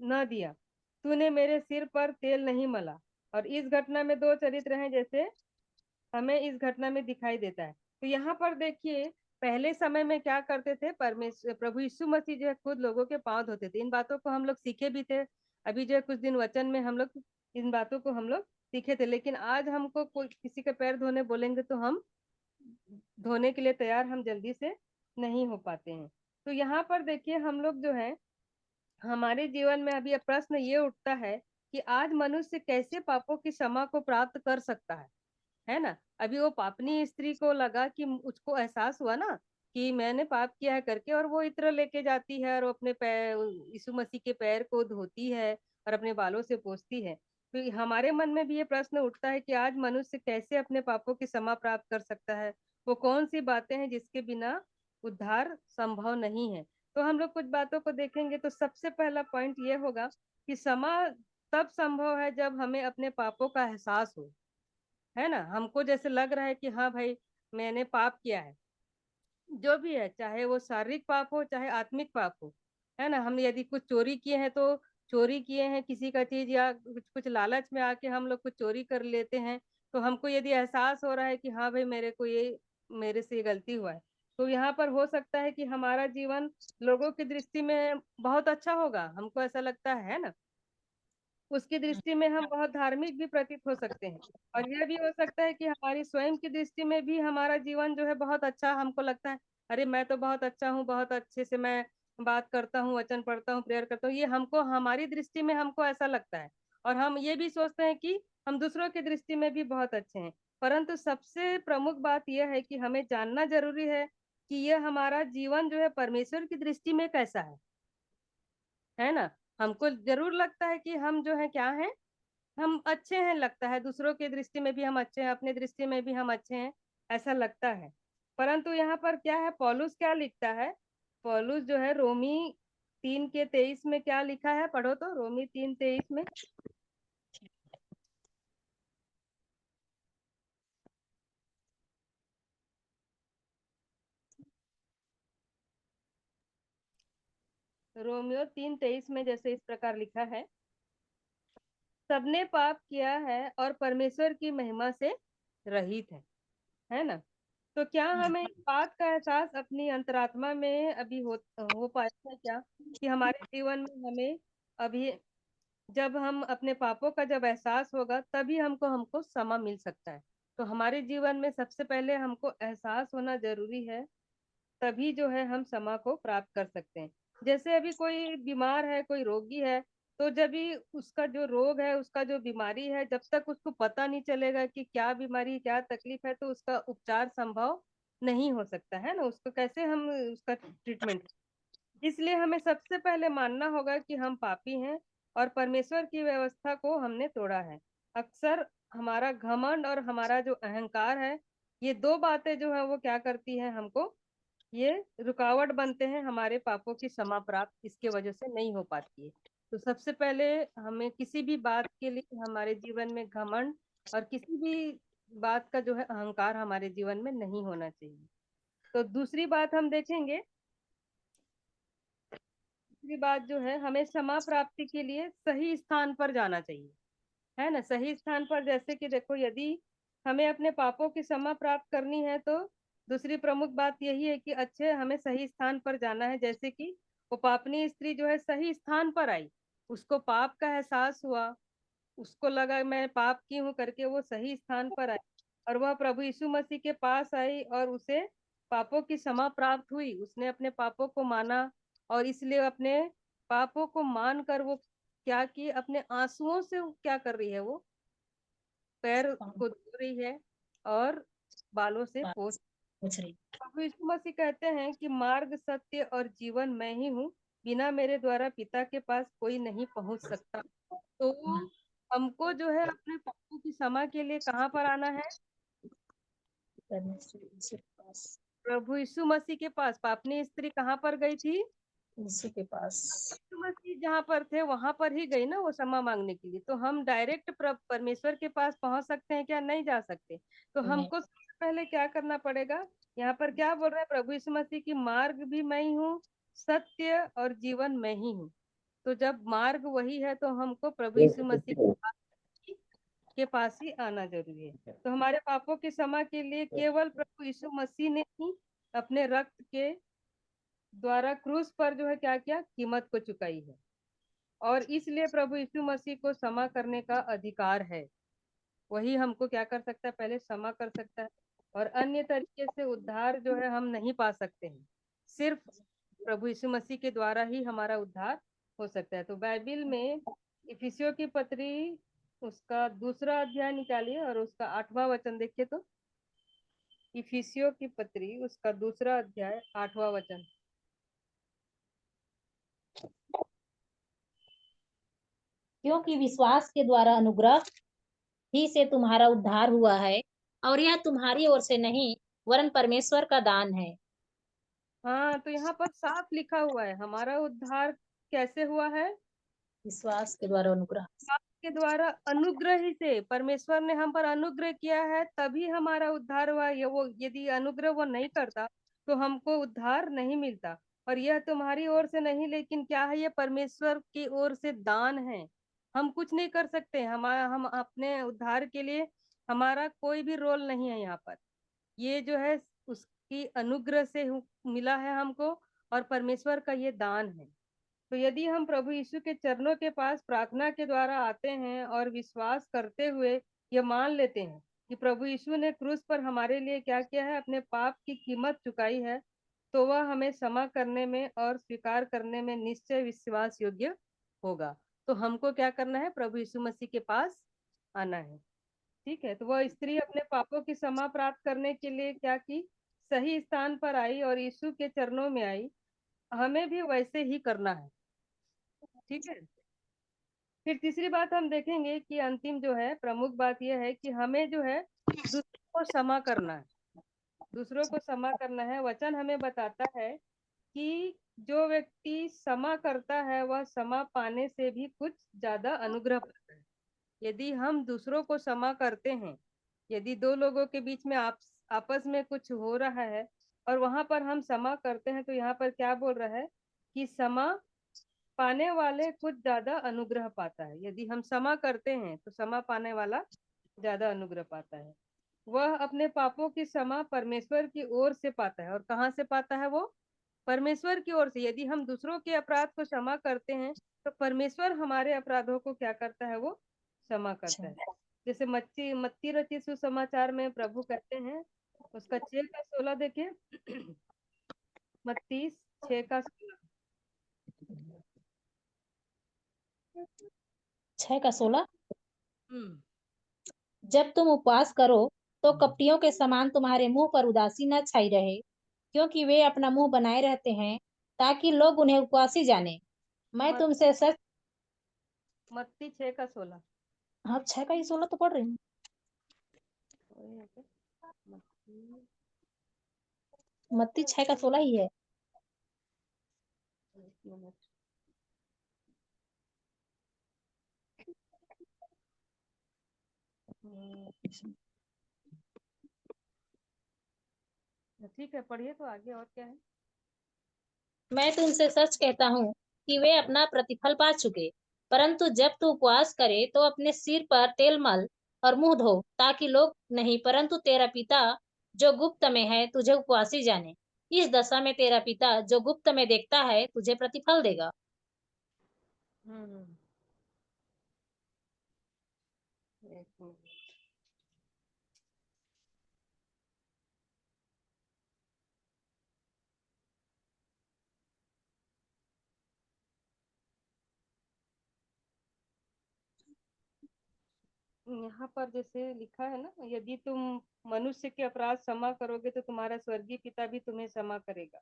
न दिया, तूने मेरे सिर पर तेल नहीं मला। और इस घटना में दो चरित्र हैं, जैसे हमें इस घटना में दिखाई देता है। तो यहाँ पर देखिए, पहले समय में क्या करते थे, परमेश्वर प्रभु यीशु मसीह जो है खुद लोगों के पांव धोते थे। इन बातों को हम लोग सीखे भी थे। अभी जो है कुछ दिन वचन में हम लोग इन बातों को हम लोग सीखे थे। लेकिन आज हमको कोई किसी के पैर धोने बोलेंगे तो हम धोने के लिए तैयार हम जल्दी से नहीं हो पाते हैं। तो यहाँ पर देखिए हम लोग जो है हमारे जीवन में अभी प्रश्न ये उठता है कि आज मनुष्य कैसे पापों की क्षमा को प्राप्त कर सकता है ना। अभी वो पापनी स्त्री को लगा कि उसको एहसास हुआ ना कि मैंने पाप किया है करके, और वो इत्र लेके जाती है और वो अपने पैर यीशु मसीह के पैर को धोती है और अपने बालों से पोंछती है। तो हमारे मन में भी ये प्रश्न उठता है कि आज मनुष्य कैसे अपने पापों की क्षमा प्राप्त कर सकता है। वो कौन सी बातें हैं जिसके बिना उद्धार संभव नहीं है। तो हम लोग कुछ बातों को देखेंगे। तो सबसे पहला पॉइंट ये होगा कि क्षमा तब संभव है जब हमें अपने पापों का एहसास हो, है ना। हमको जैसे लग रहा है कि हाँ भाई मैंने पाप किया है, जो भी है, चाहे वो शारीरिक पाप हो चाहे आत्मिक पाप हो, है ना। हम यदि कुछ चोरी किए हैं तो चोरी किए हैं किसी का चीज, या कुछ कुछ लालच में आके हम लोग कुछ चोरी कर लेते हैं, तो हमको यदि एहसास हो रहा है कि हाँ भाई मेरे से ये गलती हुआ है, तो यहाँ पर हो सकता है कि हमारा जीवन लोगों की दृष्टि में बहुत अच्छा होगा, हमको ऐसा लगता है ना। उसकी दृष्टि में हम बहुत धार्मिक भी प्रतीत हो सकते हैं। और यह भी हो सकता है कि हमारी स्वयं की दृष्टि में भी हमारा जीवन जो है बहुत अच्छा, हमको लगता है अरे मैं तो बहुत अच्छा हूँ, बहुत अच्छे से मैं बात करता हूँ, वचन पढ़ता हूँ, प्रेयर करता हूँ, ये हमको हमारी दृष्टि में हमको ऐसा लगता है। और हम ये भी सोचते हैं कि हम दूसरों की दृष्टि में भी बहुत अच्छे हैं। परंतु सबसे प्रमुख बात यह है कि हमें जानना जरूरी है कि यह हमारा जीवन जो है परमेश्वर की दृष्टि में कैसा है ना। हमको जरूर लगता है कि हम जो है क्या है, हम अच्छे हैं, लगता है दूसरों की दृष्टि में भी हम अच्छे हैं, अपनी दृष्टि में भी हम अच्छे हैं, ऐसा लगता है। परंतु यहाँ पर क्या है, पौलुस क्या लिखता है। पौलुस जो है रोमी 3:23 में क्या लिखा है, पढ़ो तो रोमी 3:23 में। रोमियो 3:23 में जैसे इस प्रकार लिखा है, सबने पाप किया है और परमेश्वर की महिमा से रहित है ना। तो क्या हमें इस बात का एहसास अपनी अंतरात्मा में अभी हो पाया है क्या, कि हमारे जीवन में हमें अभी, जब हम अपने पापों का जब एहसास होगा तभी हमको हमको क्षमा मिल सकता है। तो हमारे जीवन में सबसे पहले हमको एहसास होना जरूरी है, तभी जो है हम क्षमा को प्राप्त कर सकते हैं। जैसे अभी कोई बीमार है, कोई रोगी है, तो जब भी उसका जो रोग है, उसका जो बीमारी है, जब तक उसको पता नहीं चलेगा कि क्या बीमारी क्या तकलीफ है, तो उसका उपचार संभव नहीं हो सकता है ना। उसको कैसे हम उसका ट्रीटमेंट, इसलिए हमें सबसे पहले मानना होगा कि हम पापी हैं और परमेश्वर की व्यवस्था को हमने तोड़ा है। अक्सर हमारा घमंड और हमारा जो अहंकार है, ये दो बातें जो है वो क्या करती है, हमको ये रुकावट बनते हैं, हमारे पापों की क्षमा प्राप्त इसके वजह से नहीं हो पाती है। तो सबसे पहले हमें किसी भी बात के लिए हमारे जीवन में घमंड और किसी भी बात का जो है अहंकार हमारे जीवन में नहीं होना चाहिए। तो दूसरी बात हम देखेंगे, दूसरी बात जो है, हमें क्षमा प्राप्ति के लिए सही स्थान पर जाना चाहिए, है ना। सही स्थान पर जैसे कि देखो, यदि हमें अपने पापों की क्षमा प्राप्त करनी है तो दूसरी प्रमुख बात यही है कि अच्छे हमें सही स्थान पर जाना है। जैसे कि वो पापनी स्त्री जो है सही स्थान पर आई, उसको पाप का एहसास हुआ, उसको लगा मैं पाप की हूँ करके वो सही स्थान पर आई, और वह प्रभु यीशु मसीह के पास आई और उसे पापों की क्षमा प्राप्त हुई। उसने अपने पापों को माना, और इसलिए अपने पापों को मान कर वो क्या की, अपने आंसुओं से वो क्या कर रही है, वो पैर को धो रही है और बालों से पोंछ। पूछ रही। प्रभु यीशु मसीह कहते हैं कि मार्ग सत्य और जीवन मैं ही हूँ, बिना मेरे द्वारा पिता के पास कोई नहीं पहुंच सकता। तो हमको जो है अपने पापों की क्षमा के लिए कहाँ पर आना है, परमेश्वर यीशु के पास। प्रभु यीशु मसीह के पास। पापनी स्त्री कहाँ पर गई थी, यीशु के पास। यीशु मसीह जहाँ पर थे वहां पर ही गई ना वो क्षमा मांगने के लिए। तो हम डायरेक्ट परमेश्वर के पास पहुंच सकते हैं क्या, नहीं जा सकते। तो नहीं। हमको सबसे पहले क्या करना पड़ेगा, यहाँ पर क्या बोल रहा है प्रभु यीशु मसीह की, मार्ग भी मैं ही हूँ, सत्य और जीवन मैं ही हूँ। तो जब मार्ग वही है तो हमको प्रभु यीशु मसीह के पास ही आना जरूरी है। तो हमारे पापों की क्षमा के लिए केवल प्रभु यीशु मसीह ने ही अपने रक्त के द्वारा क्रूस पर जो है क्या किया, कीमत को चुकाई है। और इसलिए प्रभु यीशु मसीह को क्षमा करने का अधिकार है। वही हमको क्या कर सकता है, पहले क्षमा कर सकता है, और अन्य तरीके से उद्धार जो है हम नहीं पा सकते हैं। सिर्फ प्रभु यीशु मसीह के द्वारा ही हमारा उद्धार हो सकता है। तो बाइबिल में इफिसियों की पत्री उसका 2 अध्याय निकालिए और उसका 8वां वचन देखिए। तो इफिसियों की पत्री उसका 2 अध्याय 8वां वचन। क्योंकि विश्वास के द्वारा अनुग्रह ही से तुम्हारा उद्धार हुआ है, और यह तुम्हारी ओर से नहीं वरन परमेश्वर का दान है। हाँ, तो यहाँ पर साफ लिखा हुआ है हमारा उद्धार कैसे हुआ है। विश्वास के द्वारा अनुग्रह। विश्वास के द्वारा अनुग्रह ही से, परमेश्वर ने हम पर अनुग्रह किया है तभी हमारा उद्धार हुआ। ये वो यदि अनुग्रह वो नहीं करता तो हमको उद्धार नहीं मिलता। और यह तुम्हारी ओर से नहीं, लेकिन क्या है, ये परमेश्वर की ओर से दान है। हम कुछ नहीं कर सकते, हम अपने उद्धार के लिए हमारा कोई भी रोल नहीं है यहाँ पर। ये जो है उसकी अनुग्रह से मिला है हमको, और परमेश्वर का ये दान है। तो यदि हम प्रभु यीशु के चरणों के पास प्रार्थना के द्वारा आते हैं और विश्वास करते हुए ये मान लेते हैं कि प्रभु यीशु ने क्रूस पर हमारे लिए क्या किया है, अपने पाप की कीमत चुकाई है, तो वह हमें क्षमा करने में और स्वीकार करने में निश्चय विश्वास योग्य होगा। तो हमको क्या करना है, प्रभु यीशु मसीह के पास आना है। ठीक है, तो वह स्त्री अपने पापों की क्षमा प्राप्त करने के लिए क्या की, सही स्थान पर आई और यीशु के चरणों में आई। हमें भी वैसे ही करना है। ठीक है। फिर तीसरी बात हम देखेंगे कि अंतिम जो है प्रमुख बात यह है कि हमें जो है दूसरों को क्षमा करना है। दूसरों को क्षमा करना है। वचन हमें बताता है कि जो व्यक्ति क्षमा करता है वह क्षमा पाने से भी कुछ ज्यादा अनुग्रह पाता है। यदि हम दूसरों को क्षमा करते हैं, यदि दो लोगों के बीच में आपस में कुछ हो रहा है और वहां पर हम क्षमा करते हैं, तो यहाँ पर क्या बोल रहा है कि क्षमा पाने वाले कुछ ज्यादा अनुग्रह पाता है। यदि हम क्षमा करते हैं तो क्षमा पाने वाला ज्यादा अनुग्रह पाता है। वह अपने पापों की क्षमा परमेश्वर की ओर से पाता है। और कहाँ से पाता है वो, परमेश्वर की ओर से। यदि हम दूसरों के अपराध को क्षमा करते हैं तो परमेश्वर हमारे अपराधों को क्या करता है, वो क्षमा करता है। जैसे मत्ती रचित सुसमाचार में प्रभु कहते हैं, उसका 6 का 16 देखिए। मत्ती 6 का 16। 6 का 16। हम्म। जब तुम उपवास करो तो कपटियों के समान तुम्हारे मुंह पर उदासी न छाई रहे, क्योंकि वे अपना मुंह बनाए रहते हैं ताकि लोग उन्हें उपवासी जाने। मैं मत तुमसे सच। मत्ती 6 का 16। हाँ, 6 का ही 16 तो पढ़ रही हूँ। वही है क्या? मत्ती, मत्ती 6 का 16 ही है। एक मिनट। ठीक है, पढ़िए तो आगे और क्या है। मैं तुमसे सच कहता हूँ कि वे अपना प्रतिफल पा चुके। परंतु जब तू उपवास करे तो अपने सिर पर तेल मल और मुंह धो, ताकि लोग नहीं परंतु तेरा पिता जो गुप्त में है तुझे उपवासी जाने। इस दशा में तेरा पिता जो गुप्त में देखता है तुझे प्रतिफल देगा। हम्म। एक मिनट। यहाँ पर जैसे लिखा है ना, यदि तुम मनुष्य के अपराध क्षमा करोगे तो तुम्हारा स्वर्गीय पिता भी तुम्हें क्षमा करेगा।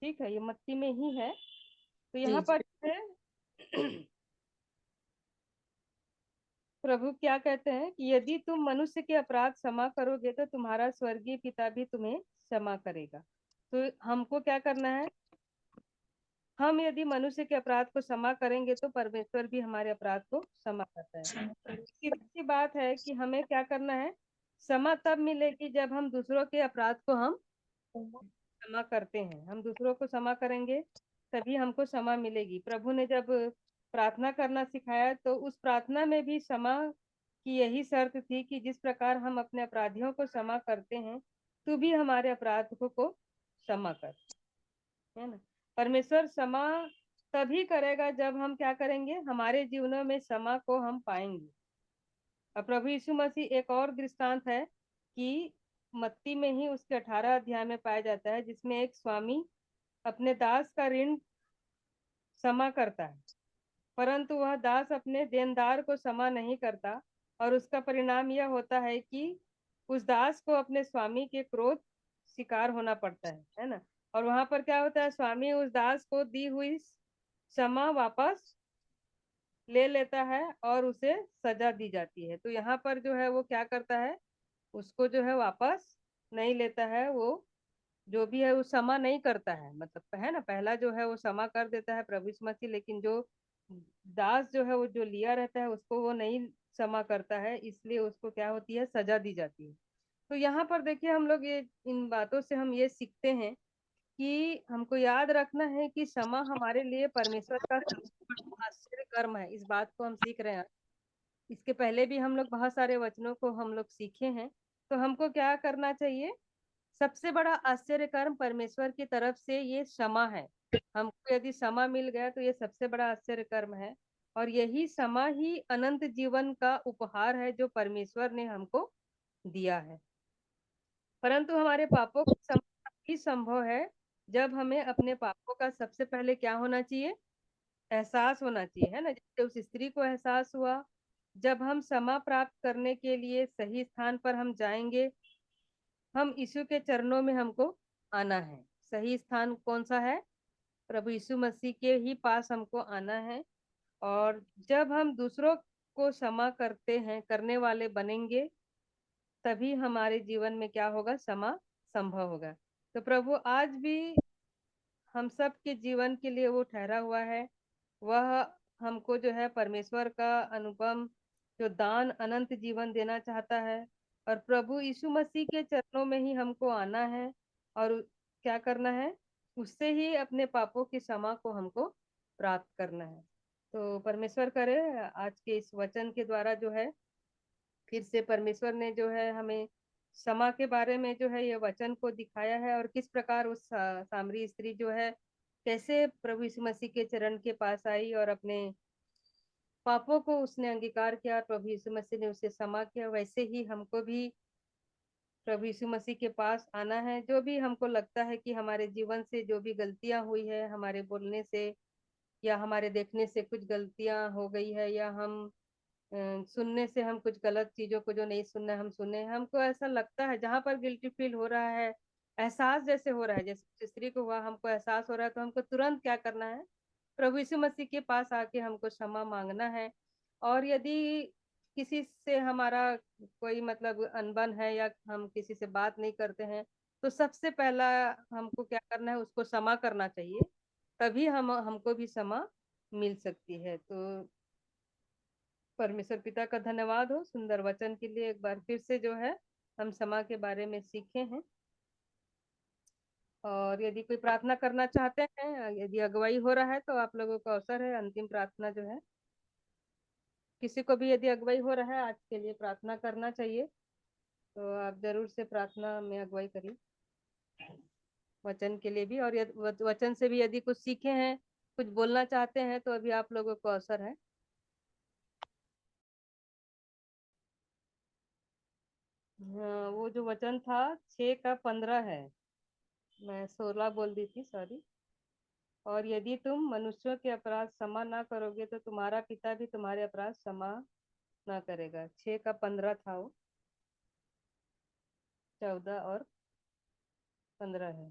ठीक है, ये मत्ती में ही है। तो जी यहाँ जी। पर है प्रभु क्या कहते हैं कि यदि तुम मनुष्य के अपराध क्षमा करोगे तो तुम्हारा स्वर्गीय पिता भी तुम्हें क्षमा करेगा। तो हमको क्या करना है, हम यदि मनुष्य के अपराध को क्षमा करेंगे तो परमेश्वर भी हमारे अपराध को क्षमा करता है। तो इसकी बात है कि हमें क्या करना है, क्षमा तब मिलेगी जब हम दूसरों के अपराध को हम क्षमा करते हैं। हम दूसरों को क्षमा करेंगे तभी हमको क्षमा मिलेगी। प्रभु ने जब प्रार्थना करना सिखाया तो उस प्रार्थना में भी क्षमा की यही शर्त थी कि जिस प्रकार हम अपने अपराधियों को क्षमा करते हैं, तू भी हमारे अपराधों को क्षमा कर, है ना। परमेश्वर क्षमा तभी करेगा जब हम क्या करेंगे, हमारे जीवनों में क्षमा को हम पाएंगे। और प्रभु यीशु मसीह एक और दृष्टांत है कि मत्ती में ही उसके 18 अध्याय में पाया जाता है, जिसमें एक स्वामी अपने दास का ऋण क्षमा करता है, परंतु वह दास अपने देनदार को क्षमा नहीं करता, और उसका परिणाम यह होता है कि उस दास को अपने स्वामी के क्रोध शिकार होना पड़ता है ना। और वहां पर क्या होता है, स्वामी उस दास को दी हुई क्षमा वापस ले लेता है और उसे सजा दी जाती है। तो यहाँ पर जो है वो क्या करता है, उसको जो है वापस नहीं लेता है, वो जो भी है वो क्षमा नहीं करता है, मतलब है ना। पहला जो है वो क्षमा कर देता है प्रभु यीशु मसीह, लेकिन जो दास जो है वो जो लिया रहता है उसको वो नहीं क्षमा करता है, इसलिए उसको क्या होती है, सजा दी जाती है। तो यहाँ पर देखिए हम लोग ये इन बातों से हम ये सीखते हैं कि हमको याद रखना है कि क्षमा हमारे लिए परमेश्वर का सबसे बड़ा आश्चर्य कर्म है। इस बात को हम सीख रहे हैं। इसके पहले भी हम लोग बहुत सारे वचनों को हम लोग सीखे हैं। तो हमको क्या करना चाहिए, सबसे बड़ा आश्चर्य कर्म परमेश्वर की तरफ से ये क्षमा है। हमको यदि क्षमा मिल गया तो ये सबसे बड़ा आश्चर्य कर्म है, और यही क्षमा ही अनंत जीवन का उपहार है जो परमेश्वर ने हमको दिया है। परंतु हमारे पापों का क्षमा ही संभव है जब हमें अपने पापों का सबसे पहले क्या होना चाहिए, एहसास होना चाहिए, है ना। जैसे उस स्त्री को एहसास हुआ, जब हम क्षमा प्राप्त करने के लिए सही स्थान पर हम जाएंगे, हम यीशु के चरणों में हमको आना है। सही स्थान कौन सा है, प्रभु यीशु मसीह के ही पास हमको आना है। और जब हम दूसरों को क्षमा करते हैं, करने वाले बनेंगे, तभी हमारे जीवन में क्या होगा, क्षमा संभव होगा। तो प्रभु आज भी हम सब के जीवन के लिए वो ठहरा हुआ है। वह हमको जो है परमेश्वर का अनुपम जो दान अनंत जीवन देना चाहता है, और प्रभु यीशु मसीह के चरणों में ही हमको आना है और क्या करना है, उससे ही अपने पापों की क्षमा को हमको प्राप्त करना है। तो परमेश्वर करे आज के इस वचन के द्वारा जो है फिर से परमेश्वर ने जो है हमें क्षमा के बारे में जो है ये वचन को दिखाया है, और किस प्रकार उस सामरी स्त्री जो है कैसे प्रभु यीशु मसीह के चरण के पास आई और अपने पापों को उसने अंगीकार किया, प्रभु यीशु मसीह ने उसे क्षमा किया। वैसे ही हमको भी प्रभु यीशु मसीह के पास आना है। जो भी हमको लगता है कि हमारे जीवन से जो भी गलतियां हुई है, हमारे बोलने से या हमारे देखने से कुछ गलतियां हो गई है, या हम सुनने से हम कुछ गलत चीजों को जो नहीं सुनना है हम सुने, हमको ऐसा लगता है जहां पर गिल्टी फील हो रहा है, एहसास जैसे हो रहा है, जैसे स्त्री को हुआ, हमको एहसास हो रहा है, तो हमको तुरंत क्या करना है, प्रभु यीशु मसीह के पास आके हमको क्षमा मांगना है। और यदि किसी से हमारा कोई मतलब अनबन है या हम किसी से बात नहीं करते हैं, तो सबसे पहला हमको क्या करना है, उसको क्षमा करना चाहिए, तभी हमको भी क्षमा मिल सकती है। तो परमेश्वर पिता का धन्यवाद हो सुंदर वचन के लिए। एक बार फिर से जो है हम क्षमा के बारे में सीखे हैं। और यदि कोई प्रार्थना करना चाहते हैं, यदि अगुवाई हो रहा है, तो आप लोगों का अवसर है अंतिम प्रार्थना जो है। किसी को भी यदि अगुवाई हो रहा है, आज के लिए प्रार्थना करना चाहिए, तो आप जरूर से प्रार्थना में अगुवाई करिए वचन के लिए भी। और वचन से भी यदि कुछ सीखे हैं, कुछ बोलना चाहते हैं, तो अभी आप लोगों को अवसर है। हाँ, वो जो वचन था 6 का 15 है, मैं 16 बोल दी थी, सॉरी। और यदि तुम मनुष्यों के अपराध क्षमा ना करोगे तो तुम्हारा पिता भी तुम्हारे अपराध क्षमा ना करेगा। 6 का 15 था वो, 14 और 15 है।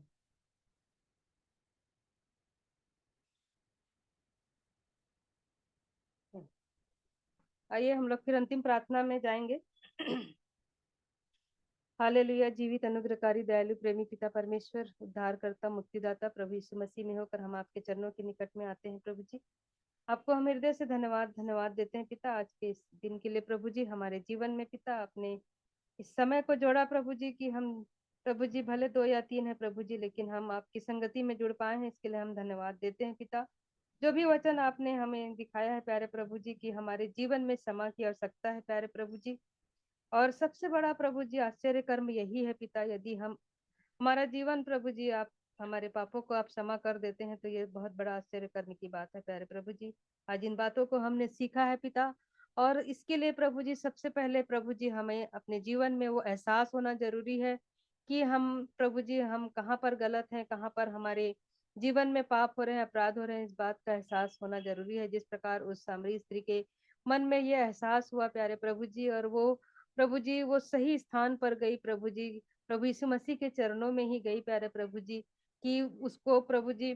आइए हम लोग फिर अंतिम प्रार्थना में जाएंगे। हालेलुया। जीवित अनुग्रहकारी दयालु प्रेमी पिता परमेश्वर, उद्धारकर्ता मुक्तिदाता प्रभु यीशु मसीह में होकर हम आपके चरणों के निकट में आते हैं प्रभु जी। आपको हम हृदय से धन्यवाद देते हैं पिता, आज के इस दिन के लिए प्रभु जी। हमारे जीवन में पिता आपने इस समय को जोड़ा प्रभु जी कि हम प्रभु जी भले 2 या 3 है प्रभु जी, लेकिन हम आपकी संगति में जुड़ पाए हैं, इसके लिए हम धन्यवाद देते हैं पिता। जो भी वचन आपने हमें दिखाया है प्यारे प्रभु जी की हमारे जीवन में समा की आवश्यकता है प्यारे प्रभु जी। और सबसे बड़ा प्रभु जी आश्चर्य कर्म यही है पिता, यदि हम हमारा जीवन प्रभु जी आप हमारे पापों को आप क्षमा कर देते हैं तो ये बहुत बड़ा आश्चर्य करने की बात है प्यारे प्रभु जी। आज इन बातों को हमने सीखा है पिता, और इसके लिए प्रभु जी सबसे पहले प्रभु जी हमें अपने जीवन में वो एहसास होना जरूरी है कि हम प्रभु जी हम कहाँ पर गलत हैं, कहाँ पर हमारे जीवन में पाप हो रहे हैं, अपराध हो रहे हैं, इस बात का एहसास होना जरूरी है। जिस प्रकार उस सामरी स्त्री के मन में ये एहसास हुआ प्यारे प्रभु जी, और वो प्रभु जी वो सही स्थान पर गई प्रभु जी, प्रभु यीशु मसीह के चरणों में ही गई प्यारे प्रभु जी, कि उसको प्रभु जी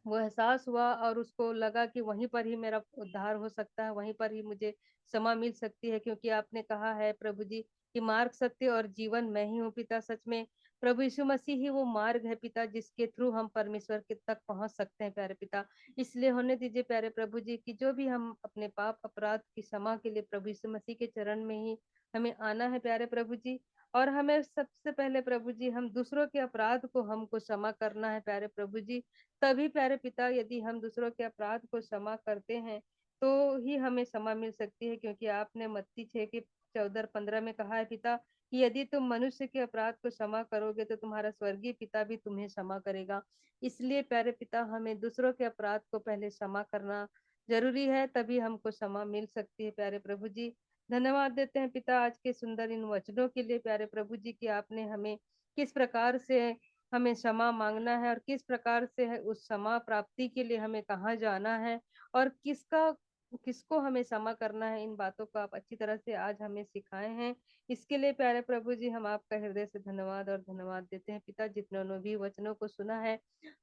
वो एहसास हुआ और उसको लगा कि वहीं पर ही मेरा उद्धार हो सकता है, वहीं पर ही मुझे क्षमा मिल सकती है, क्योंकि आपने कहा है प्रभु जी कि मार्ग सत्य और जीवन मैं ही हूँ पिता। सच में प्रभु यीशु मसीह ही वो मार्ग है पिता, जिसके थ्रू हम परमेश्वर के तक पहुंच सकते हैं प्यारे पिता। इसलिए होने दीजिए प्यारे प्रभु जी कि जो भी हम अपने पाप अपराध की क्षमा के लिए प्रभु यीशु मसीह के चरण में ही हमें आना है प्यारे प्रभु जी। और हमें सबसे पहले प्रभु जी हम दूसरों के अपराध को हमको क्षमा करना है प्यारे प्रभु जी। तभी प्यारे पिता यदि हम दूसरों के अपराध को क्षमा करते हैं तो ही हमें क्षमा मिल सकती है, क्योंकि आपने मत्ती 6 के 14-15 में कहा है पिता कि यदि तुम मनुष्य के अपराध को क्षमा करोगे तो तुम्हारा स्वर्गीय पिता भी तुम्हें क्षमा करेगा। इसलिए प्यारे पिता हमें दूसरों के अपराध को पहले क्षमा करना जरूरी है, तभी हमको क्षमा मिल सकती है प्यारे प्रभु जी। धन्यवाद देते हैं पिता आज के सुंदर इन वचनों के लिए प्यारे प्रभु जी कि आपने हमें किस प्रकार से हमें क्षमा मांगना है और किस प्रकार से है उस क्षमा प्राप्ति के लिए हमें कहाँ जाना है और किसको हमें क्षमा करना है, इन बातों को आप अच्छी तरह से आज हमें सिखाए हैं। इसके लिए प्यारे प्रभु जी हम आपका हृदय से धन्यवाद और धन्यवाद देते हैं पिता। जितनों ने भी वचनों को सुना है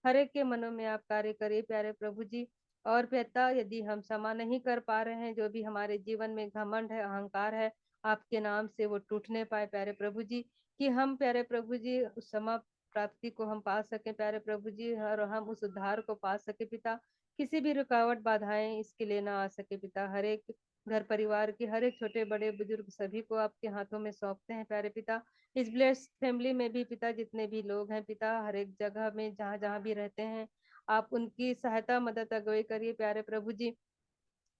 हर एक के मनों में आप कार्य करिए प्यारे प्रभु जी। और पिता यदि हम क्षमा नहीं कर पा रहे हैं, जो भी हमारे जीवन में घमंड है, अहंकार है, आपके नाम से वो टूटने पाए प्यारे प्रभु जी, कि हम प्यारे प्रभु जी उस क्षमा प्राप्ति को हम पा सके प्यारे प्रभु जी, और हम उस उद्धार को पा सके पिता। किसी भी रुकावट बाधाएं इसके लिए ना आ सके पिता। हर एक घर परिवार के हर एक छोटे बड़े बुजुर्ग सभी को आपके हाथों में सौंपते हैं प्यारे पिता। इस ब्लेस्ड फैमिली में भी पिता जितने भी लोग हैं पिता, हर एक जगह में जहाँ जहाँ भी रहते हैं आप उनकी सहायता मदद अगुवाई करिए प्यारे प्रभु जी।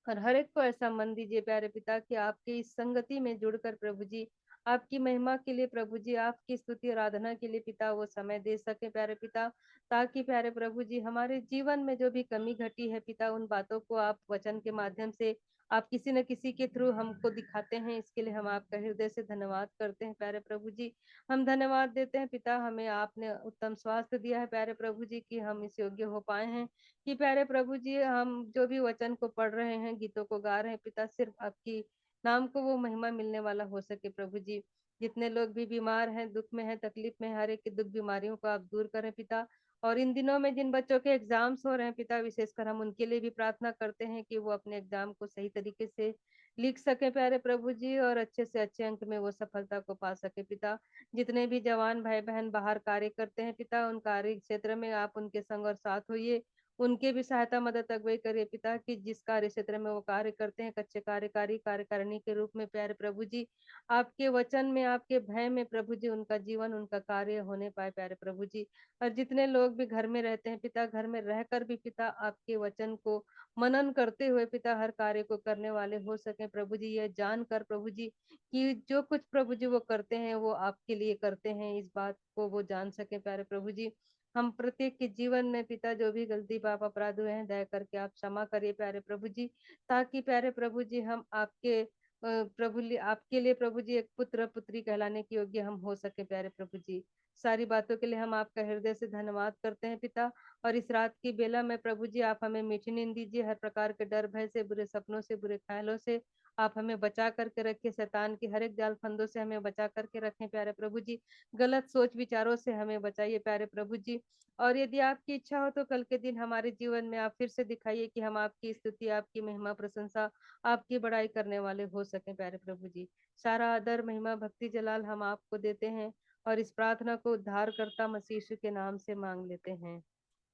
और हर एक को ऐसा मन दीजिए प्यारे पिता कि आपके इस संगति में जुड़कर प्रभु जी आपकी महिमा के लिए प्रभु जी आपकी स्तुति आराधना के लिए पिता वो समय दे सके प्यारे पिता, ताकि प्यारे प्रभु जी हमारे जीवन में जो भी कमी घटी है पिता उन बातों को आप वचन के माध्यम से आप किसी न किसी के थ्रू हमको दिखाते हैं। इसके लिए हम आपका हृदय से धन्यवाद करते हैं प्यारे प्रभु जी। हम धन्यवाद देते हैं पिता, हमें आपने उत्तम स्वास्थ्य दिया है प्यारे प्रभु जी कि हम इस योग्य हो पाए हैं कि प्यारे प्रभु जी हम जो भी वचन को पढ़ रहे हैं, गीतों को गा रहे हैं पिता, सिर्फ आपकी नाम को वो महिमा मिलने वाला हो सके प्रभु जी। जितने लोग भी बीमार हैं, दुख में हैं, तकलीफ में, हर एक की दुख बीमारियों को आप दूर करें पिता। और इन दिनों में जिन बच्चों के एग्जाम्स हो रहे हैं पिता, विशेषकर हम उनके लिए भी प्रार्थना करते हैं कि वो अपने एग्जाम को सही तरीके से लिख सके प्यारे प्रभु जी, और अच्छे से अच्छे अंक में वो सफलता को पा सके पिता। जितने भी जवान भाई बहन बाहर कार्य करते हैं पिता, उन कार्य क्षेत्र में आप उनके संग और साथ होइए, उनके भी सहायता मदद अगुवाई करिए पिता, कि जिस कार्य क्षेत्र में वो कार्य करते हैं कच्चे कार्यकारी कार्यकारिणी के रूप में प्यारे प्रभु जी आपके वचन में आपके भय में प्रभु जी उनका जीवन उनका कार्य होने पाए प्यारे प्रभु जी। और जितने लोग भी घर में रहते हैं पिता, घर में रहकर भी पिता आपके वचन को मनन करते हुए पिता हर कार्य को करने वाले हो सके प्रभु जी। यह जानकर प्रभु जी कि जो कुछ प्रभु जी वो करते हैं वो आपके लिए करते हैं, इस बात को वो जान सके प्यारे प्रभु जी। हम प्रत्येक के जीवन में पिता जो भी गलती पाप अपराध हुए हैं दया करके आप क्षमा करिए प्यारे प्रभु जी, ताकि प्यारे प्रभु जी हम आपके आपके लिए प्रभु जी एक पुत्र पुत्री कहलाने के योग्य हम हो सके प्यारे प्रभु जी। सारी बातों के लिए हम आपका हृदय से धन्यवाद करते हैं पिता। और इस रात की बेला में प्रभु जी आप हमें मीठी नींद दीजिए, हर प्रकार के डर भय से, बुरे सपनों से, बुरे ख्यालों से आप हमें बचा करके रखिए, शैतान की हर एक जाल फंदों से हमें बचा करके रखें प्यारे प्रभु जी। गलत सोच विचारों से हमें बचाइए प्यारे प्रभु जी। और यदि आपकी इच्छा हो तो कल के दिन हमारे जीवन में आप फिर से दिखाइए कि हम आपकी स्तुति आपकी महिमा प्रशंसा आपकी बड़ाई करने वाले हो सके प्यारे प्रभु जी। सारा आदर महिमा भक्ति जलाल हम आपको देते हैं और इस प्रार्थना को उद्धारकर्ता मसीह यीशु के नाम से मांग लेते हैं,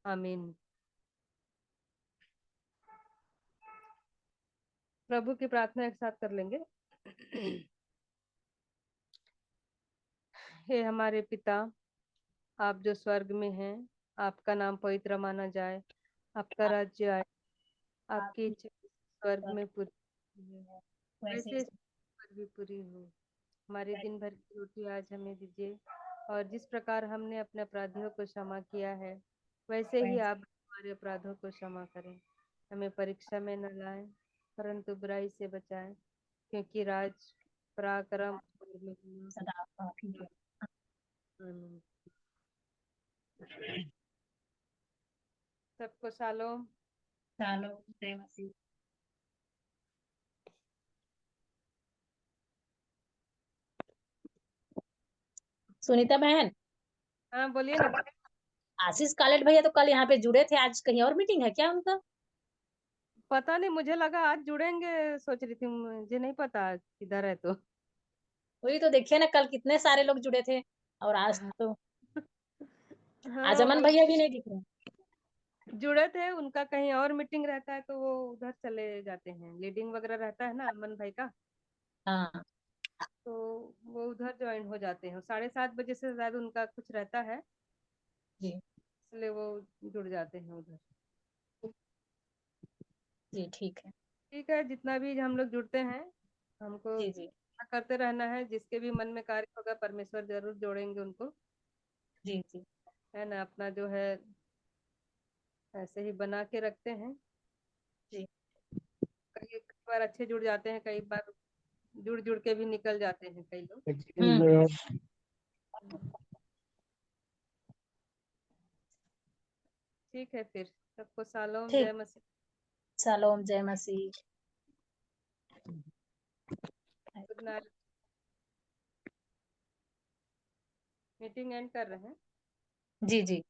आमीन। प्रभु की प्रार्थना एक साथ कर लेंगे। हे हमारे पिता, आप जो स्वर्ग में हैं, आपका नाम पवित्र माना जाए, आपका राज्य आए, आपकी इच्छा स्वर्ग में पूरी हो, वैसे इस पर भी पूरी हो। हमारे दिन भर की रोटी आज हमें दीजिए, और जिस प्रकार हमने अपने अपराधियों को क्षमा किया है, वैसे ही आप हमारे अपराधों को क्षमा करें। हमें परीक्षा में न लाएं, परंतु बुराई से बचाएं, क्योंकि राज, पराक्रम और महिमा सदा आपकी है। आमीन। सबको शालोम। शालोम, जय मसीह। सुनीता बहन, हाँ बोलिए ना। आशीष कालेट भैया तो कल यहाँ पे जुड़े थे, आज कहीं और मीटिंग है क्या उनका? पता नहीं, मुझे लगा आज जुड़ेंगे, सोच रही थी, मुझे नहीं पता किधर है तो। वही तो देखिए ना, कल कितने सारे लोग जुड़े थे, और आज तो हाँ आजमन वो भैया भी नहीं दिख रहे। जुड़े थे, उनका कहीं और मीटिंग रहता है तो वो उधर चले जाते हैं, लीडिंग वगैरह रहता है ना अमन भाई का, हाँ तो वो उधर ज्वाइन हो जाते हैं। 7:30 बजे से शायद उनका कुछ रहता है, जी इसलिए वो जुड़ जाते हैं उधर। जी, ठीक है। ठीक है, जितना भी हम लोग जुड़ते हैं, हमको जी जी करते रहना है। जिसके भी मन में कार्य होगा, परमेश्वर जरूर जोड़ेंगे उनको, जी जी है ना। अपना जो है ऐसे ही बना के रखते हैं। जी कई बार अच्छे जुड़ जाते हैं, कई बार जुड़ जुड़ के भी निकल जाते हैं कई लोग। हम्म। ठीक है, फिर सबको शालोम, ठीक, जय मसीह। शालोम, जय मसीह। Good night. मीटिंग एंड कर रहे हैं। जी जी।